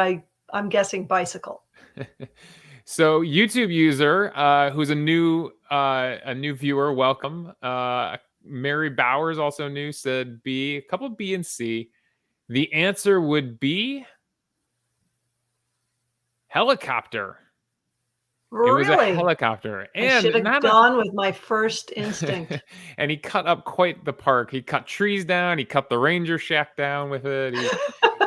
I'm guessing bicycle. So YouTube user, who's a new viewer, welcome. Mary Bowers, also new, said B. A couple of B and C. The answer would be helicopter. Really? It was a helicopter. And I should have gone with my first instinct. And he cut up quite the park. He cut trees down. He cut the ranger shack down with it.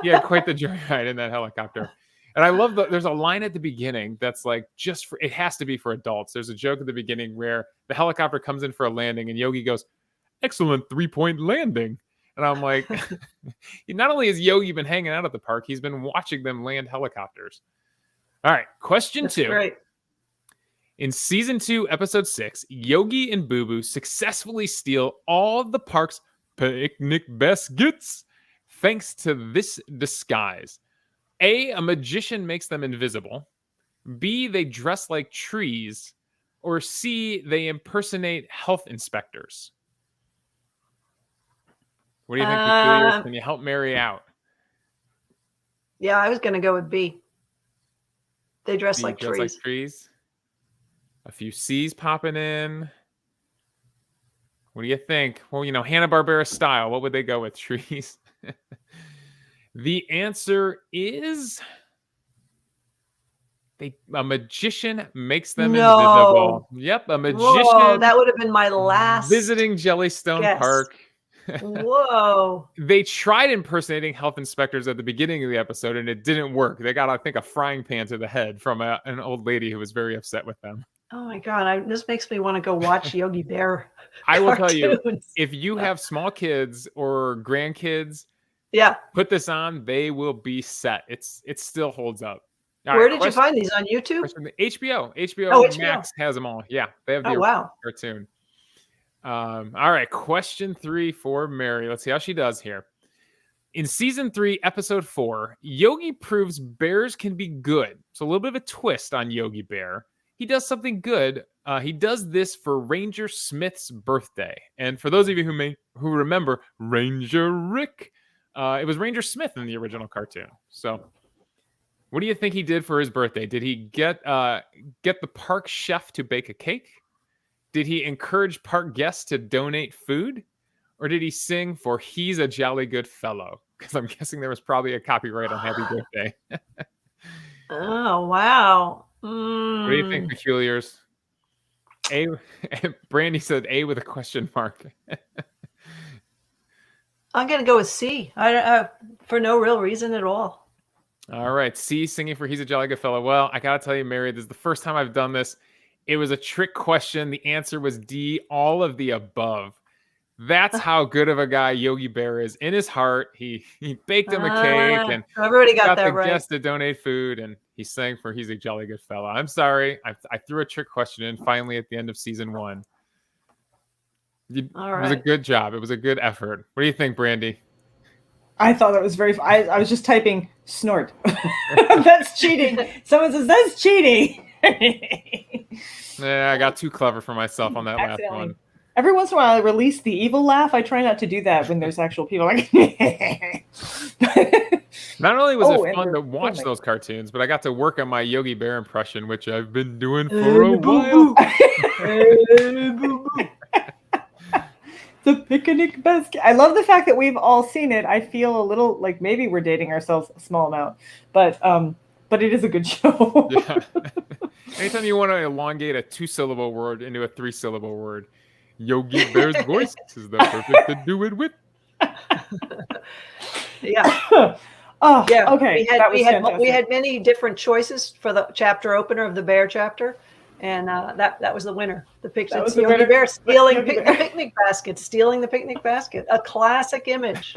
He had quite the joyride in that helicopter. And I love there's a line at the beginning that's like it has to be for adults. There's a joke at the beginning where the helicopter comes in for a landing and Yogi goes, "Excellent 3-point landing." And I'm like, not only has Yogi been hanging out at the park, he's been watching them land helicopters. All right, question 2. Great. In season 2, episode 6, Yogi and Boo Boo successfully steal all of the park's picnic baskets thanks to this disguise. A magician makes them invisible. B, they dress like trees. Or C, they impersonate health inspectors. What do you think, Peculiar? Can you help Mary out? Yeah, I was going to go with B. They dress like trees. A few C's popping in. What do you think? Well, Hanna-Barbera style. What would they go with? Trees? The answer is a magician makes them invisible. Yep, a magician. Whoa, that would have been my last visiting Jellystone Park. Whoa. They tried impersonating health inspectors at the beginning of the episode, and it didn't work. They got, I think, a frying pan to the head from an old lady who was very upset with them. Oh my God, this makes me want to go watch Yogi Bear. I will tell you, if you have small kids or grandkids, put this on, they will be set. It still holds up. Where did you find these? On YouTube? HBO. HBO Max has them all. Yeah, they have the cartoon. All right, question 3 for Mary. Let's see how she does here. In season 3, episode 4, Yogi proves bears can be good. So a little bit of a twist on Yogi Bear. He does something good. He does this for Ranger Smith's birthday. And for those of you who remember Ranger Rick, it was Ranger Smith in the original cartoon. So what do you think he did for his birthday? Did he get the park chef to bake a cake? Did he encourage park guests to donate food? Or did he sing for He's a Jolly Good Fellow? Because I'm guessing there was probably a copyright on Happy Birthday. Oh, wow. What do you think, Peculiars? Brandy said A with a question mark. I'm going to go with C. For no real reason at all. All right. C, singing for He's a Jolly Good Fellow. Well, I got to tell you, Mary, this is the first time I've done this. It was a trick question. The answer was D, all of the above. That's how good of a guy Yogi Bear is. In his heart, he baked him a cake and everybody got that the right. guests to donate food, and he sang for He's a Jolly Good Fellow. I'm sorry. I threw a trick question in finally at the end of season 1. It was a good job. It was a good effort. What do you think, Brandy? I thought that was very I was just typing snort. That's cheating. Someone says that's cheating. I got too clever for myself on that last one. Every once in a while, I release the evil laugh. I try not to do that when there's actual people. Like, not only was it fun to watch those cartoons, but I got to work on my Yogi Bear impression, which I've been doing for a while. The picnic basket. I love the fact that we've all seen it. I feel a little like maybe we're dating ourselves a small amount, but it is a good show. Yeah. Anytime you want to elongate a 2-syllable word into a 3-syllable word, Yogi Bear's voice is the perfect to do it with. Yeah. Oh, Yeah. okay. That was fantastic. We had many different choices for the chapter opener of the bear chapter. And that was the winner. The picture. That was It's the Yogi winner. Bear stealing Yogi the Bear. picnic basket, stealing the picnic basket. A classic image.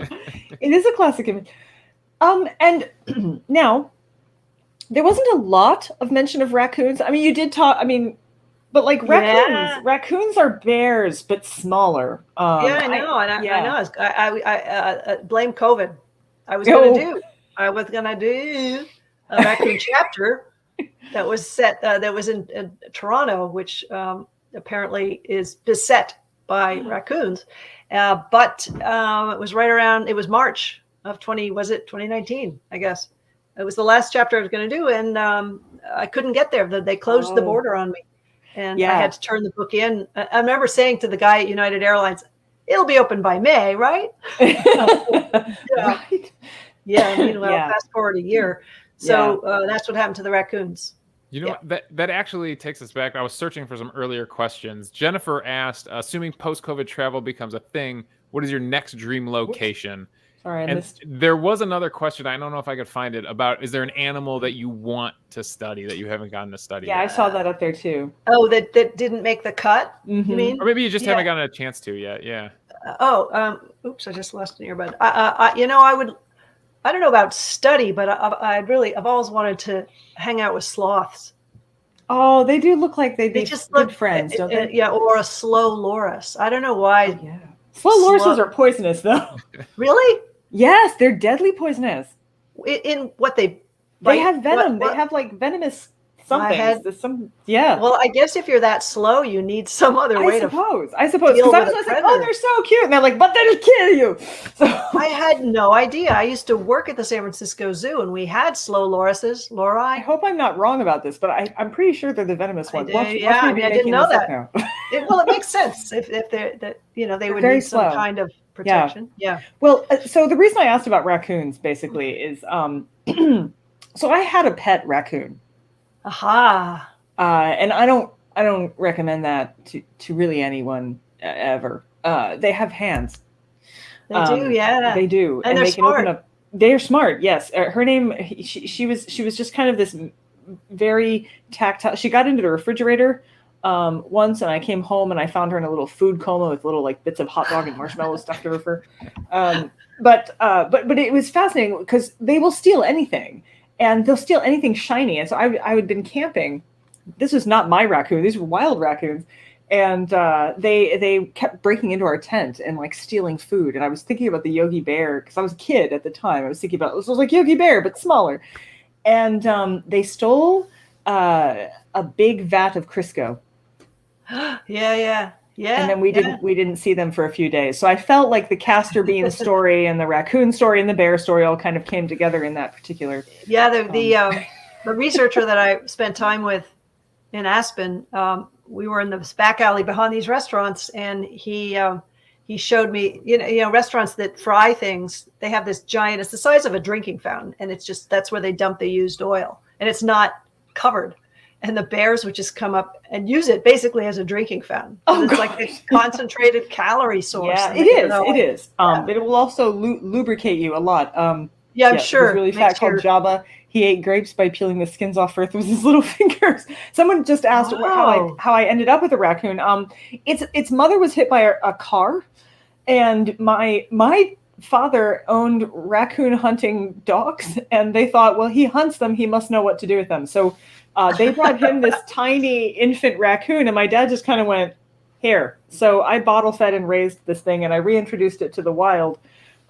It is a classic image. And now there wasn't a lot of mention of raccoons. I mean, you did talk. I mean, but like raccoons are bears, but smaller. Yeah, I know. I know. I blame COVID. I was Oh. going to do a raccoon chapter that was set. That was in Toronto, which apparently is beset by raccoons. But it was right around. It was March of 2019? I guess it was the last chapter I was going to do, and I couldn't get there. They closed the border on me. And I had to turn the book in. I remember saying to the guy at United Airlines, "It'll be open by May, right?" Right. Yeah. Meanwhile, fast forward a year. So that's what happened to the raccoons. You know, that actually takes us back. I was searching for some earlier questions. Jennifer asked, assuming post-COVID travel becomes a thing, what is your next dream location? Sorry, I missed. There was another question. I don't know if I could find it about, is there an animal that you want to study that you haven't gotten to study? Yeah, yet? I saw that up there too. Oh, that didn't make the cut? Mm-hmm. You mean? Or maybe you just haven't gotten a chance to yet. Yeah. Oops, I just lost an earbud. I don't know about study, but I've always wanted to hang out with sloths. Oh, they do look like they'd be just good friends, don't they? Yeah, or a slow loris. I don't know why. Oh, yeah. Slow lorises are poisonous, though. Really? Yes, they're deadly poisonous. In what they have venom. They have like venomous something. Yeah. Well, I guess if you're that slow, you need some other way to. I suppose. Because I was like, oh, they're so cute, and they're like, but they'll kill you. So I had no idea. I used to work at the San Francisco Zoo, and we had slow lorises. I hope I'm not wrong about this, but I'm pretty sure they're the venomous ones. I didn't know that. It makes sense if they're they would need some kind of protection. Yeah. Well, so the reason I asked about raccoons basically is, so I had a pet raccoon. Aha. And I don't recommend that to really anyone ever. They have hands. They do, yeah. They do, and they can smart. Open up. They are smart. Yes, her name. She was just kind of this very tactile. She got into the refrigerator once, and I came home and I found her in a little food coma with little like bits of hot dog and marshmallows stuck to her fur. But it was fascinating because they will steal anything. And they'll steal anything shiny. And so I had been camping. This was not my raccoon. These were wild raccoons. And they kept breaking into our tent and like stealing food. And I was thinking about the Yogi Bear because I was a kid at the time. I was thinking about it was like Yogi Bear, but smaller. And they stole a big vat of Crisco. Yeah. And then we didn't see them for a few days. So I felt like the castor bean story and the raccoon story and the bear story all kind of came together in that particular. Yeah, the researcher that I spent time with in Aspen, we were in the back alley behind these restaurants, and he showed me, restaurants that fry things. They have this giant. It's the size of a drinking fountain, and that's where they dump the used oil, and it's not covered. And the bears would just come up and use it basically as a drinking fountain. It's like a concentrated calorie source. Yeah, it is. But it will also lubricate you a lot. I'm sure. This really fat called Jabba. He ate grapes by peeling the skins off Earth with his little fingers. Someone just asked how I ended up with a raccoon. Its mother was hit by a car, and my father owned raccoon hunting dogs, and they thought, well, he hunts them, he must know what to do with them. So they brought him this tiny infant raccoon, and my dad just kind of went, here. So I bottle fed and raised this thing, and I reintroduced it to the wild,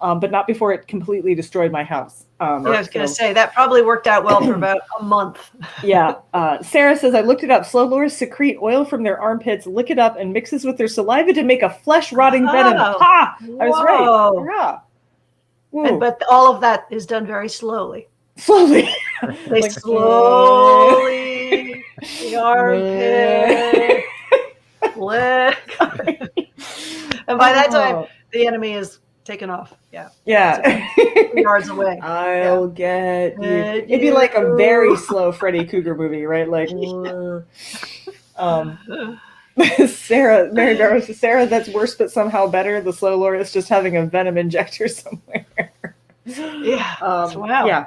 but not before it completely destroyed my house. I was going to say, that probably worked out well for about a month. Yeah. Sarah says, I looked it up. Slow lores secrete oil from their armpits, lick it up, and mixes with their saliva to make a flesh-rotting venom. Ha! I was right. Yeah. But all of that is done very slowly. Slowly. They slowly, the armpit, and by that time, the enemy is taken off. Yeah. Yeah. 2 yards away. I'll get you. Get It'd be like a you. very slow Freddy Krueger movie, right? Like, Sarah, Mary Berris, Sarah, that's worse but somehow better. The slow lore is just having a venom injector somewhere. Yeah. Wow. Yeah.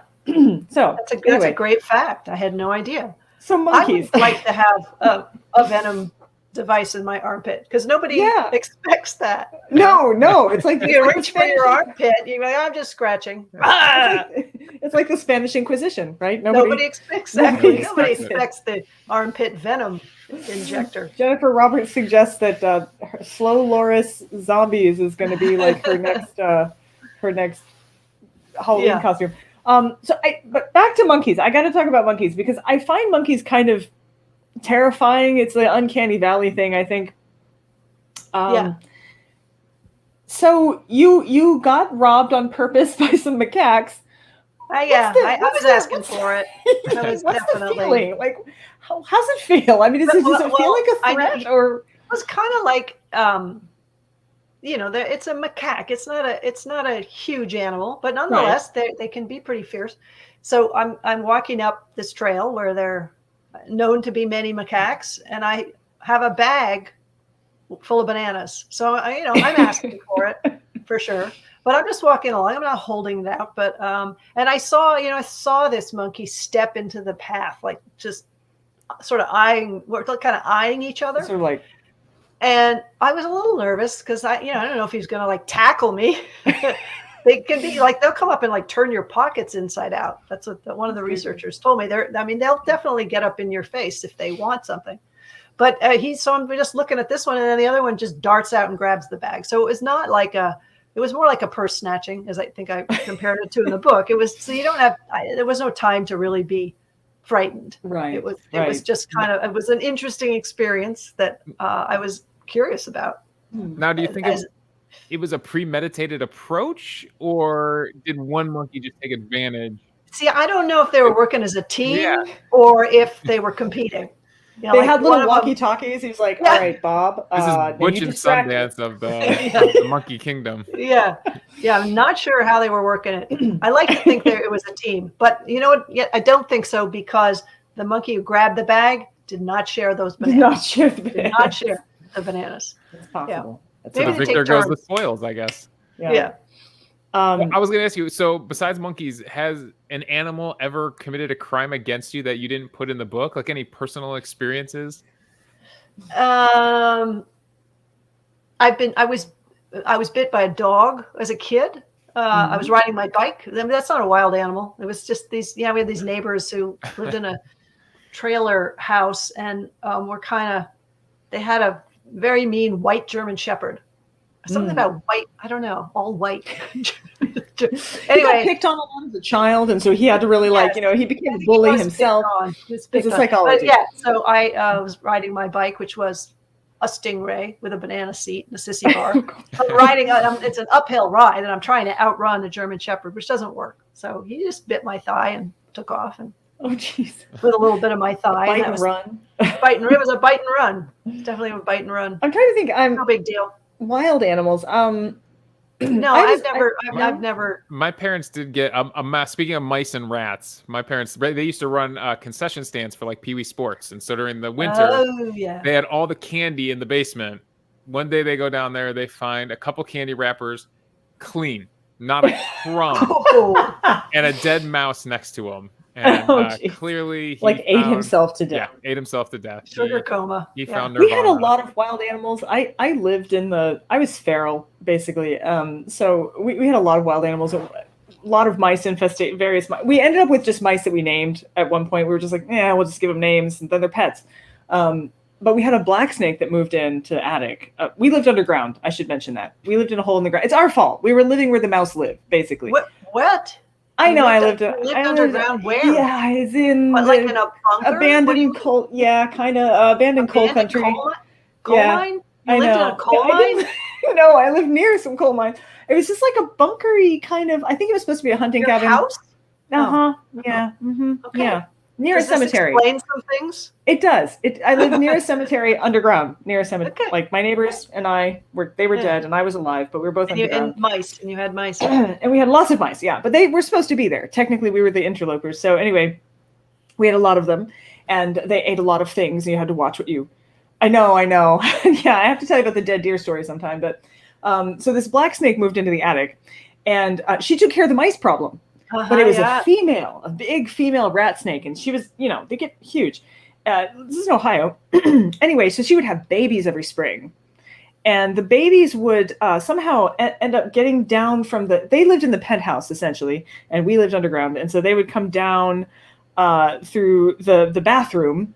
So that's a anyway. great fact. I had no idea. So monkeys. I would like to have a venom device in my armpit because nobody expects that. No, it's like you reach for your armpit. You're like, I'm just scratching. It's like the Spanish Inquisition, right? Nobody expects that. Nobody expects the armpit venom injector. Jennifer Roberts suggests that Slow Loris Zombies is going to be like her next Halloween costume. But back to monkeys. I got to talk about monkeys because I find monkeys kind of terrifying. It's the uncanny valley thing, I think. So you got robbed on purpose by some macaques. I was asking for it. I was what's definitely the feeling? Like, how's it feel? I mean, does it feel like a threat, or it was kind of like it's a macaque. It's not a huge animal, but nonetheless, they can be pretty fierce. So I'm walking up this trail where they're known to be many macaques, and I have a bag full of bananas. So I'm asking for it for sure. But I'm just walking along. I'm not holding it out. But and I saw this monkey step into the path, like just sort of eyeing each other. Sort of like. And I was a little nervous because I don't know if he's going to like tackle me. They can be like, they'll come up and like turn your pockets inside out. That's what one of the researchers told me. They'll definitely get up in your face if they want something. But I'm just looking at this one, and then the other one just darts out and grabs the bag. So it was not like it was more like a purse snatching, as I think I compared it to in the book. It was, so you don't have, there was no time to really be frightened. Right. It was just it was an interesting experience that I was curious about. Now, do you think it was a premeditated approach, or did one monkey just take advantage? See, I don't know if they were working as a team or if they were competing. They had little walkie-talkies. He was like, "All right, Bob, this is Butch and Sundance of the Monkey Kingdom." Yeah. I'm not sure how they were working it. I like to think it was a team, but you know what? Yeah, I don't think so because the monkey who grabbed the bag did not share those bananas. Did not share the bananas. It's possible. So the victor goes the spoils, I guess. Yeah. I was going to ask you, so besides monkeys, has an animal ever committed a crime against you that you didn't put in the book? Like any personal experiences? I was bit by a dog as a kid. I was riding my bike. I mean, that's not a wild animal. It was just we had these neighbors who lived in a trailer house, and they had a very mean white German Shepherd. Something about white, I don't know, all white. Anyway, he got picked on a lot as a child, and so he had to really he became a bully himself. It's a psychology. But so I was riding my bike, which was a Stingray with a banana seat and a sissy bar. I'm riding, it's an uphill ride, and I'm trying to outrun a German Shepherd, which doesn't work. So he just bit my thigh and took off, and jeez, with a little bit of my thigh. Bite and run. It was a bite and run. Definitely a bite and run. I'm trying to think. No big deal. Wild animals. No, I've never. My parents did get speaking of mice and rats. My parents, they used to run concession stands for like Pee Wee Sports, and so during the winter, they had all the candy in the basement. One day they go down there, they find a couple candy wrappers, clean, not a crumb, and a dead mouse next to them. And clearly, he ate himself to death. Yeah, ate himself to death. Sugar coma. He found Nirvana. We had a lot of wild animals. I was feral basically. So we had a lot of wild animals. A lot of mice infested various mice. We ended up with just mice that we named at one point. We were just like, we'll just give them names, and then they're pets. But we had a black snake that moved into the attic. We lived underground. I should mention that. We lived in a hole in the ground. It's our fault. We were living where the mouse lived, basically. What? I know. I lived underground. Where? Yeah, it's in like in a bunker? Abandoned coal. Yeah, kind of abandoned coal country. Coal mine? You lived in a coal mine? No, I lived near some coal mines. It was just like a bunkery kind of. I think it was supposed to be a hunting cabin. House? Yeah. Mm-hmm. Okay. Near a Does this cemetery. explain some things? It does. I live near a cemetery, underground, near a cemetery. Okay. Like my neighbors and I were Yeah. dead and I was alive, but we were both And you underground. had mice. And we had lots of mice, yeah. But they were supposed to be there. Technically, we were the interlopers. So anyway, we had a lot of them, and they ate a lot of things, and you had to watch what you. I know. Yeah, I have to tell you about the dead deer story sometime. But so this black snake moved into the attic, and she took care of the mice problem. But it was a female, a big female rat snake, and she was, they get huge. This is in Ohio. Anyway, so she would have babies every spring. And the babies would somehow end up getting down from they lived in the penthouse, essentially, and we lived underground. And so they would come down through the bathroom.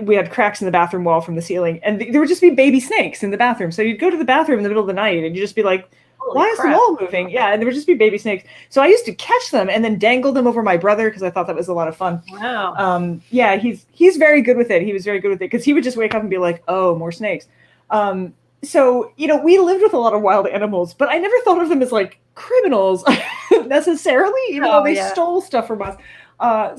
We had cracks in the bathroom wall from the ceiling, and there would just be baby snakes in the bathroom. So you'd go to the bathroom in the middle of the night, and you'd just be like, why is the wall moving? Yeah, and there would just be baby snakes. So I used to catch them and then dangle them over my brother because I thought that was a lot of fun. Wow. Yeah, he's very good with it. He was very good with it because he would just wake up and be like, oh, more snakes. So, we lived with a lot of wild animals, but I never thought of them as like criminals necessarily, even though they stole stuff from us.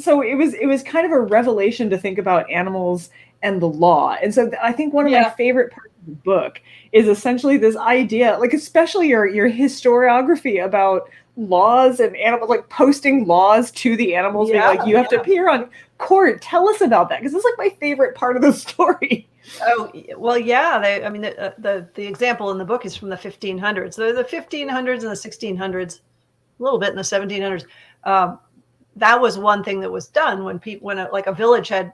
So it was kind of a revelation to think about animals and the law. And so I think one of my favorite parts of the book is essentially this idea, like especially your historiography about laws and animals, like posting laws to the animals, being like, you have to appear on court. Tell us about that, because it's like my favorite part of the story. Oh, well, yeah. The example in the book is from the 1500s. The 1500s and the 1600s, a little bit in the 1700s. That was one thing that was done when a village had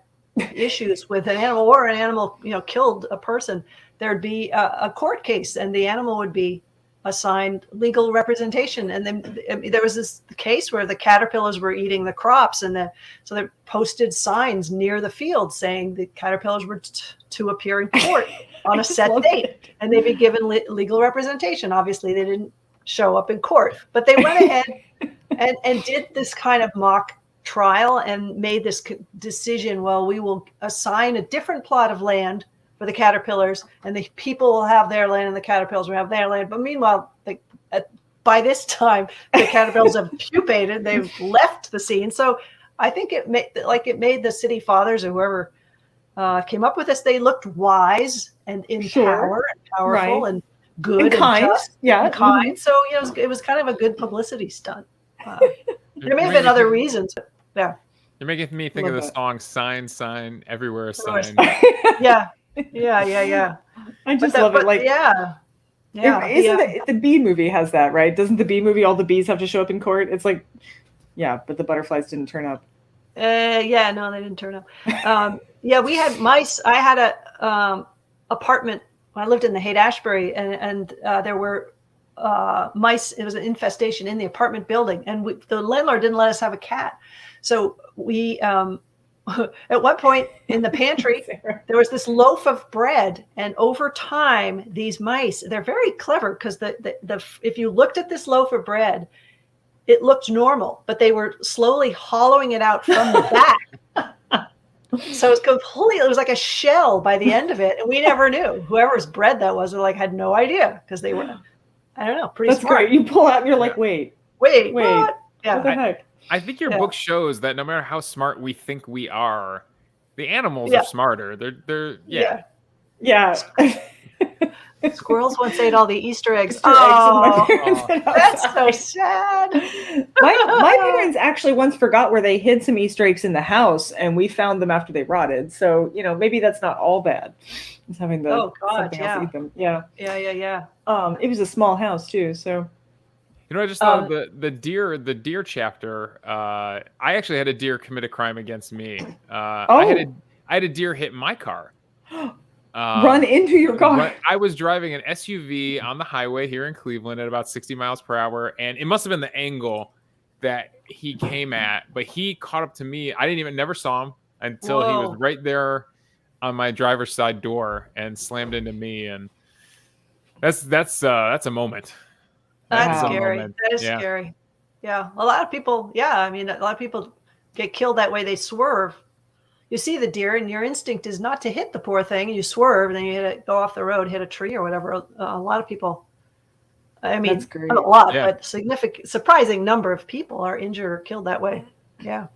issues with an animal, or an animal, killed a person. There'd be a court case, and the animal would be assigned legal representation. And then there was this case where the caterpillars were eating the crops, and so they posted signs near the field saying the caterpillars were to appear in court on a set date, and they'd be given legal representation. Obviously, they didn't show up in court, but they went ahead and did this kind of mock trial and made this decision. Well, we will assign a different plot of land for the caterpillars, and the people will have their land and the caterpillars will have their land. But meanwhile, by this time, the caterpillars have pupated, they've left the scene. So I think it made the city fathers or whoever came up with this, they looked wise and in power and powerful and good and kind. Just and kind. So it was kind of a good publicity stunt. There may have been other reasons. But, yeah. You're making me think of the song Sign, Everywhere a Sign. Yeah. I just love it. Like, isn't the Bee movie has that, right? Doesn't the Bee movie, all the bees have to show up in court? It's like, but the butterflies didn't turn up. No, they didn't turn up. We had mice. I had a apartment when I lived in the Haight-Ashbury, and there were mice. It was an infestation in the apartment building, and the landlord didn't let us have a cat. So we, at one point in the pantry, there was this loaf of bread, and over time, these mice, they're very clever, because if you looked at this loaf of bread, it looked normal, but they were slowly hollowing it out from the back. So it was like a shell by the end of it, and we never knew. Whoever's bread that was, had no idea, because they were, I don't know, pretty That's smart. Great. You pull out and you're like, wait. What? Yeah. What the heck? I think your book shows that no matter how smart we think we are, the animals are smarter. They're Squirrels once ate all the Easter eggs. That's so sad. My parents actually once forgot where they hid some Easter eggs in the house, and we found them after they rotted. So maybe that's not all bad. It's having something else eat them. Yeah. It was a small house too, so. I just thought of the deer chapter. I actually had a deer commit a crime against me. I had a deer hit my car. Run into your car. I was driving an SUV on the highway here in Cleveland at about 60 miles per hour, and it must have been the angle that he came at, but he caught up to me. I never saw him until he was right there on my driver's side door and slammed into me, and that's a moment. That's scary. That is scary. Yeah. A lot of people, a lot of people get killed that way. They swerve. You see the deer, and your instinct is not to hit the poor thing. And you swerve, and then you go off the road, hit a tree or whatever. A lot of people, That's great. Not a lot, but surprising number of people are injured or killed that way. Yeah.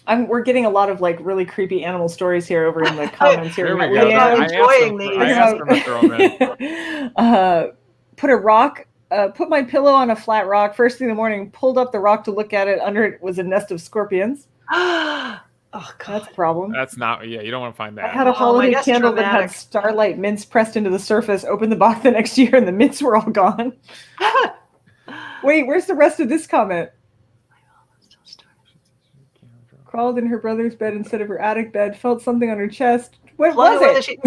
We're getting a lot of like really creepy animal stories here over in the comments here. There we We go. got I'm enjoying these. I asked them to throw them in. Put a rock, put my pillow on a flat rock first thing in the morning, pulled up the rock to look at it. Under it was a nest of scorpions. Oh God. That's a problem. That's not, you don't want to find I that. had a holiday that's candle that dramatic. had starlight mints pressed into the surface, opened the box the next year, and the mints were all gone. Wait, where's the rest of this comment? Crawled in her brother's bed instead of her attic bed, felt something on her chest. What Flung away was it?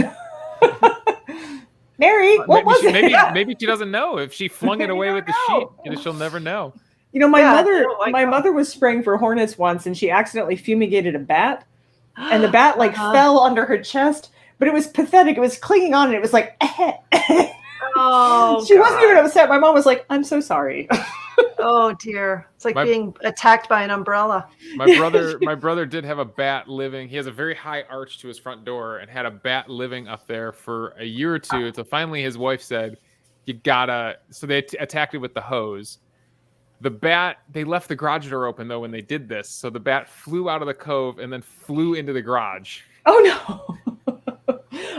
Mary, what was it? Maybe she doesn't know. If she flung it away with the sheet, she'll never know. You know, my Yeah, my mother was spraying for hornets once, and she accidentally fumigated a bat, and the bat like fell under her chest. But it was pathetic. It was clinging on, and it was like. Oh, she wasn't even upset. My mom was like, "I'm so sorry." Oh dear, it's like being attacked by an umbrella. My brother did have a bat living. He has a very high arch to his front door, and had a bat living up there for a year or two. So finally, his wife said, "You gotta." So they attacked it with the hose. The bat, they left the garage door open though when they did this, so the bat flew out of the cove and then flew into the garage. Oh no!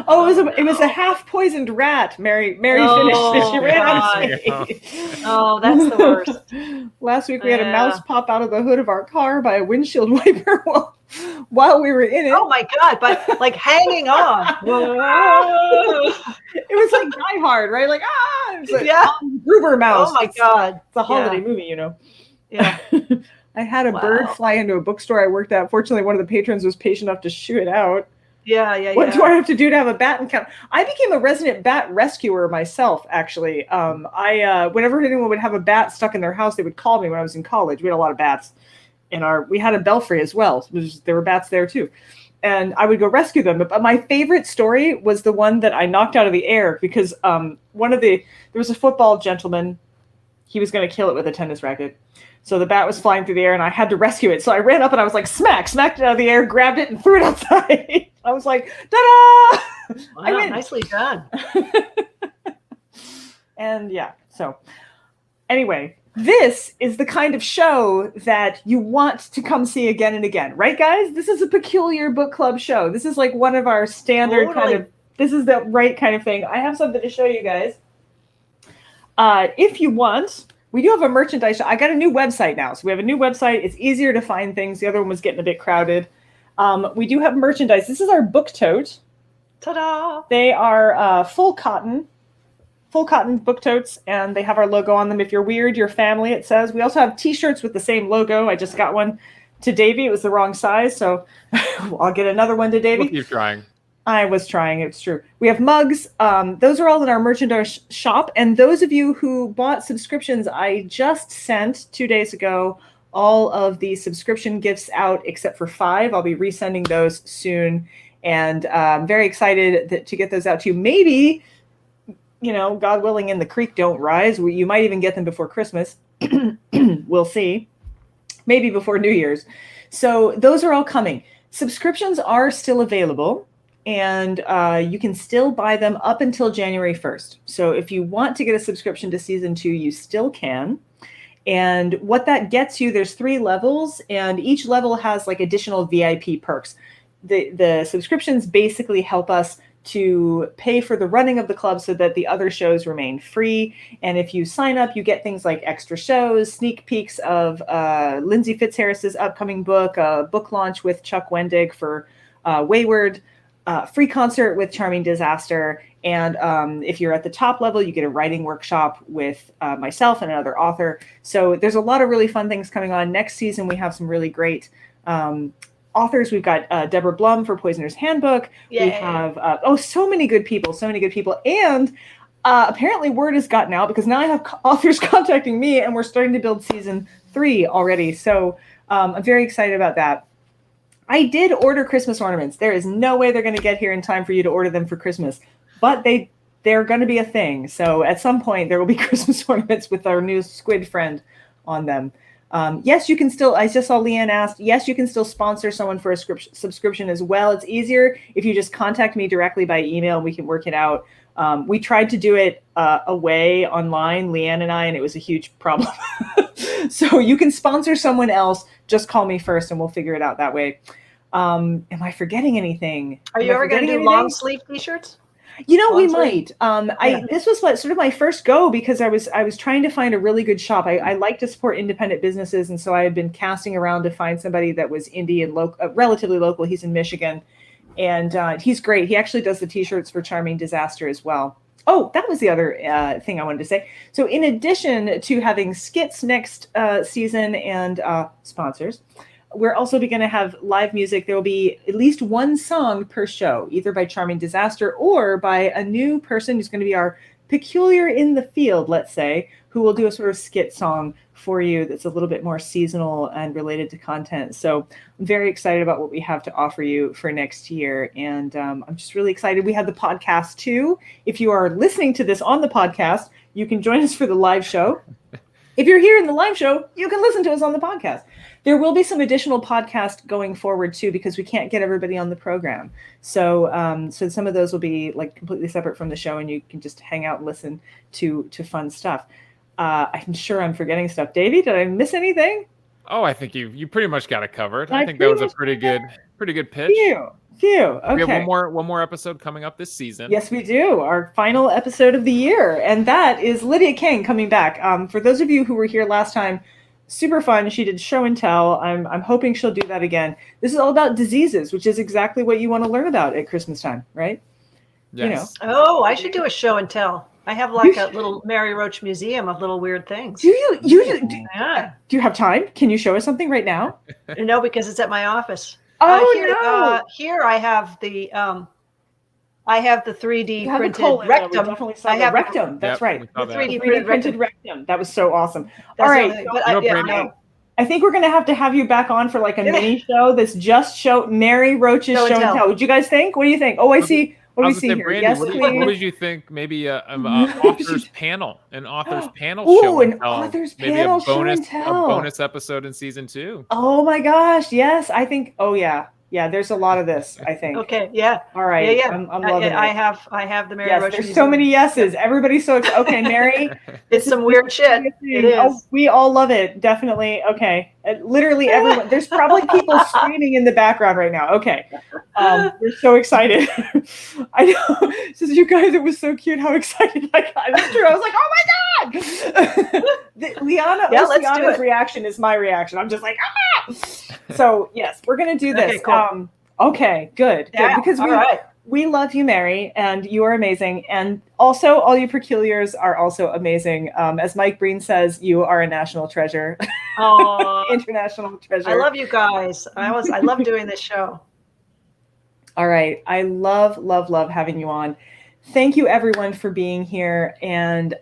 Oh, it was a half poisoned rat. Mary finished it. She ran out of space. Oh, that's the worst. Last week we had a mouse pop out of the hood of our car by a windshield wiper while we were in it. Oh my God! But like hanging on. It was like Die Hard, right? Like it was like, Yeah. Gruber mouse. Oh my God! It's a holiday movie, you know. Yeah. I had a bird fly into a bookstore I worked at. Fortunately, one of the patrons was patient enough to shoo it out. Yeah. What do I have to do to have a bat encounter? I became a resident bat rescuer myself, actually. Whenever anyone would have a bat stuck in their house, they would call me when I was in college. We had a lot of bats we had a belfry as well. There were bats there too. And I would go rescue them. But my favorite story was the one that I knocked out of the air because there was a football gentleman. He was going to kill it with a tennis racket. So the bat was flying through the air and I had to rescue it. So I ran up and I was like, smacked it out of the air, grabbed it and threw it outside. I was like, ta-da! Wow, I win. nicely done. And yeah, so anyway, this is the kind of show that you want to come see again and again. Right, guys? This is a peculiar book club show. This is like one of our standard this is the right kind of thing. I have something to show you guys. If you want, we do have a merchandise shop. I got a new website now. So we have a new website. It's easier to find things. The other one was getting a bit crowded. We do have merchandise. This is our book tote. Ta-da! They are full cotton book totes, and they have our logo on them. If you're weird, your family, it says. We also have t-shirts with the same logo. I just got one to Davey. It was the wrong size, so I'll get another one to Davey. We'll keep trying. I was trying. It's true. We have mugs. Those are all in our merchandise shop. And those of you who bought subscriptions, I just sent 2 days ago all of the subscription gifts out except for 5. I'll be resending those soon. And I'm very excited to get those out to you. Maybe, God willing, and the creek don't rise. You might even get them before Christmas. We'll see. Maybe before New Year's. So those are all coming. Subscriptions are still available. And you can still buy them up until January 1st. So if you want to get a subscription to season 2, you still can. And what that gets you, there's 3 levels, and each level has like additional VIP perks. The subscriptions basically help us to pay for the running of the club so that the other shows remain free. And if you sign up, you get things like extra shows, sneak peeks of Lindsay Fitzharris's upcoming book, a book launch with Chuck Wendig for Wayward, free concert with Charming Disaster. And if you're at the top level, you get a writing workshop with myself and another author. So there's a lot of really fun things coming on. Next season, we have some really great authors. We've got Deborah Blum for Poisoner's Handbook. Yay. We have, so many good people. And apparently word has gotten out because now I have authors contacting me and we're starting to build season 3 already. So I'm very excited about that. I did order Christmas ornaments. There is no way they're going to get here in time for you to order them for Christmas, but they're going to be a thing. So at some point there will be Christmas ornaments with our new squid friend on them. Yes, you can still, I just saw Leanne asked, yes, you can still sponsor someone for a subscription as well. It's easier if you just contact me directly by email and we can work it out. We tried to do it away online, Leanne and I, and it was a huge problem. So you can sponsor someone else. Just call me first and we'll figure it out that way. Am I forgetting anything? Are you ever going to do long sleeve t-shirts? You know, we Long-sleeve? might. This was sort of my first go because I was trying to find a really good shop. I like to support independent businesses, and so I had been casting around to find somebody that was indie and relatively local. He's in Michigan, and he's great. He actually does the t-shirts for Charming Disaster as well. Oh, that was the other thing I wanted to say. So in addition to having skits next season and sponsors, we're also going to have live music. There will be at least one song per show, either by Charming Disaster or by a new person who's going to be our peculiar in the field, let's say, who will do a sort of skit song for you that's a little bit more seasonal and related to content. So I'm very excited about what we have to offer you for next year. And I'm just really excited. We have the podcast too. If you are listening to this on the podcast, you can join us for the live show. If you're here in the live show, you can listen to us on the podcast. There will be some additional podcasts going forward too, because we can't get everybody on the program. So some of those will be like completely separate from the show, and you can just hang out and listen to fun stuff. I'm sure I'm forgetting stuff. Davey, did I miss anything? Oh, I think you pretty much got it covered. I think that was a pretty good pitch. Phew. Okay. We have one more episode coming up this season. Yes, we do. Our final episode of the year, and that is Lydia King coming back. For those of you who were here last time, super fun. She did show and tell. I'm hoping she'll do that again. This is all about diseases, which is exactly what you want to learn about at Christmas time, right? Yes. You know. Oh, I should do a show and tell. I have like a little Mary Roach museum of little weird things. Do you? Yeah. Do you have time? Can you show us something right now? No, because it's at my office. Oh, Here I have the 3D you have printed a colon, rectum. we definitely saw I the have rectum. That's Yep, right. we saw The that. 3D printed rectum. That was so awesome. That's All right. Brandy, I think we're going to have you back on for like a mini show that's just Mary Roach's show and tell. What do you guys think? What do you think? Oh, I see. What do we see here? Brandy, Yes, what please. did you think? Maybe an author's panel, an author's panel Ooh, show and an tell. author's Maybe panel a show and bonus tell. episode in season 2. Oh my gosh. Yes. I think, oh yeah. Yeah. There's a lot of this, I think. Okay. Yeah. All right. Yeah. I'm loving it. I have the Mary Yes, Roach there's museum. so many yeses. Everybody's so excited. Okay, Mary. It's some weird shit. It is. Oh, we all love it. Definitely. Okay. Literally everyone. There's probably people screaming in the background right now. Okay. We're so excited. I know. Just you guys, it was so cute how excited I got. It's true. I was like, oh my God. Liana's reaction is my reaction. I'm just like, ah. So yes, we're going to do this. Okay, cool. Okay, good. Yeah, Because right. we love you, Mary, and you are amazing. And also, all you peculiars are also amazing. As Mike Breen says, you are a national treasure. Oh, international treasure. I love you guys. I love doing this show. All right. I love having you on. Thank you, everyone, for being here. And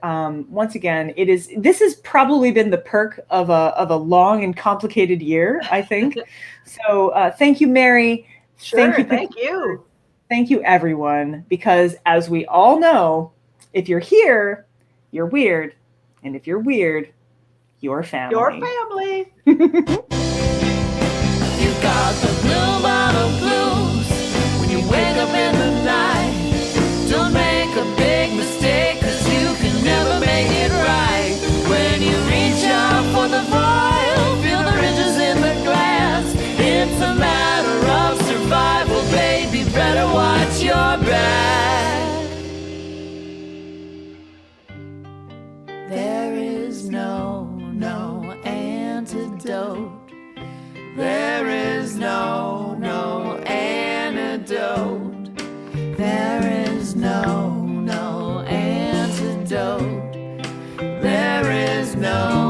once again, this has probably been the perk of a long and complicated year, I think. So thank you, Mary. Sure. Thank you. Thank you, everyone. Because as we all know, if you're here, you're weird. And if you're weird, you're family. Your family. You got the blue bottle blues when you wake up in the night. Don't make a big mistake, 'cause you can never make it right. When you reach out for the vial, feel the ridges in the glass. It's a matter of survival, baby. Better watch your back. There is no antidote. There is no antidote. There is no antidote. There is no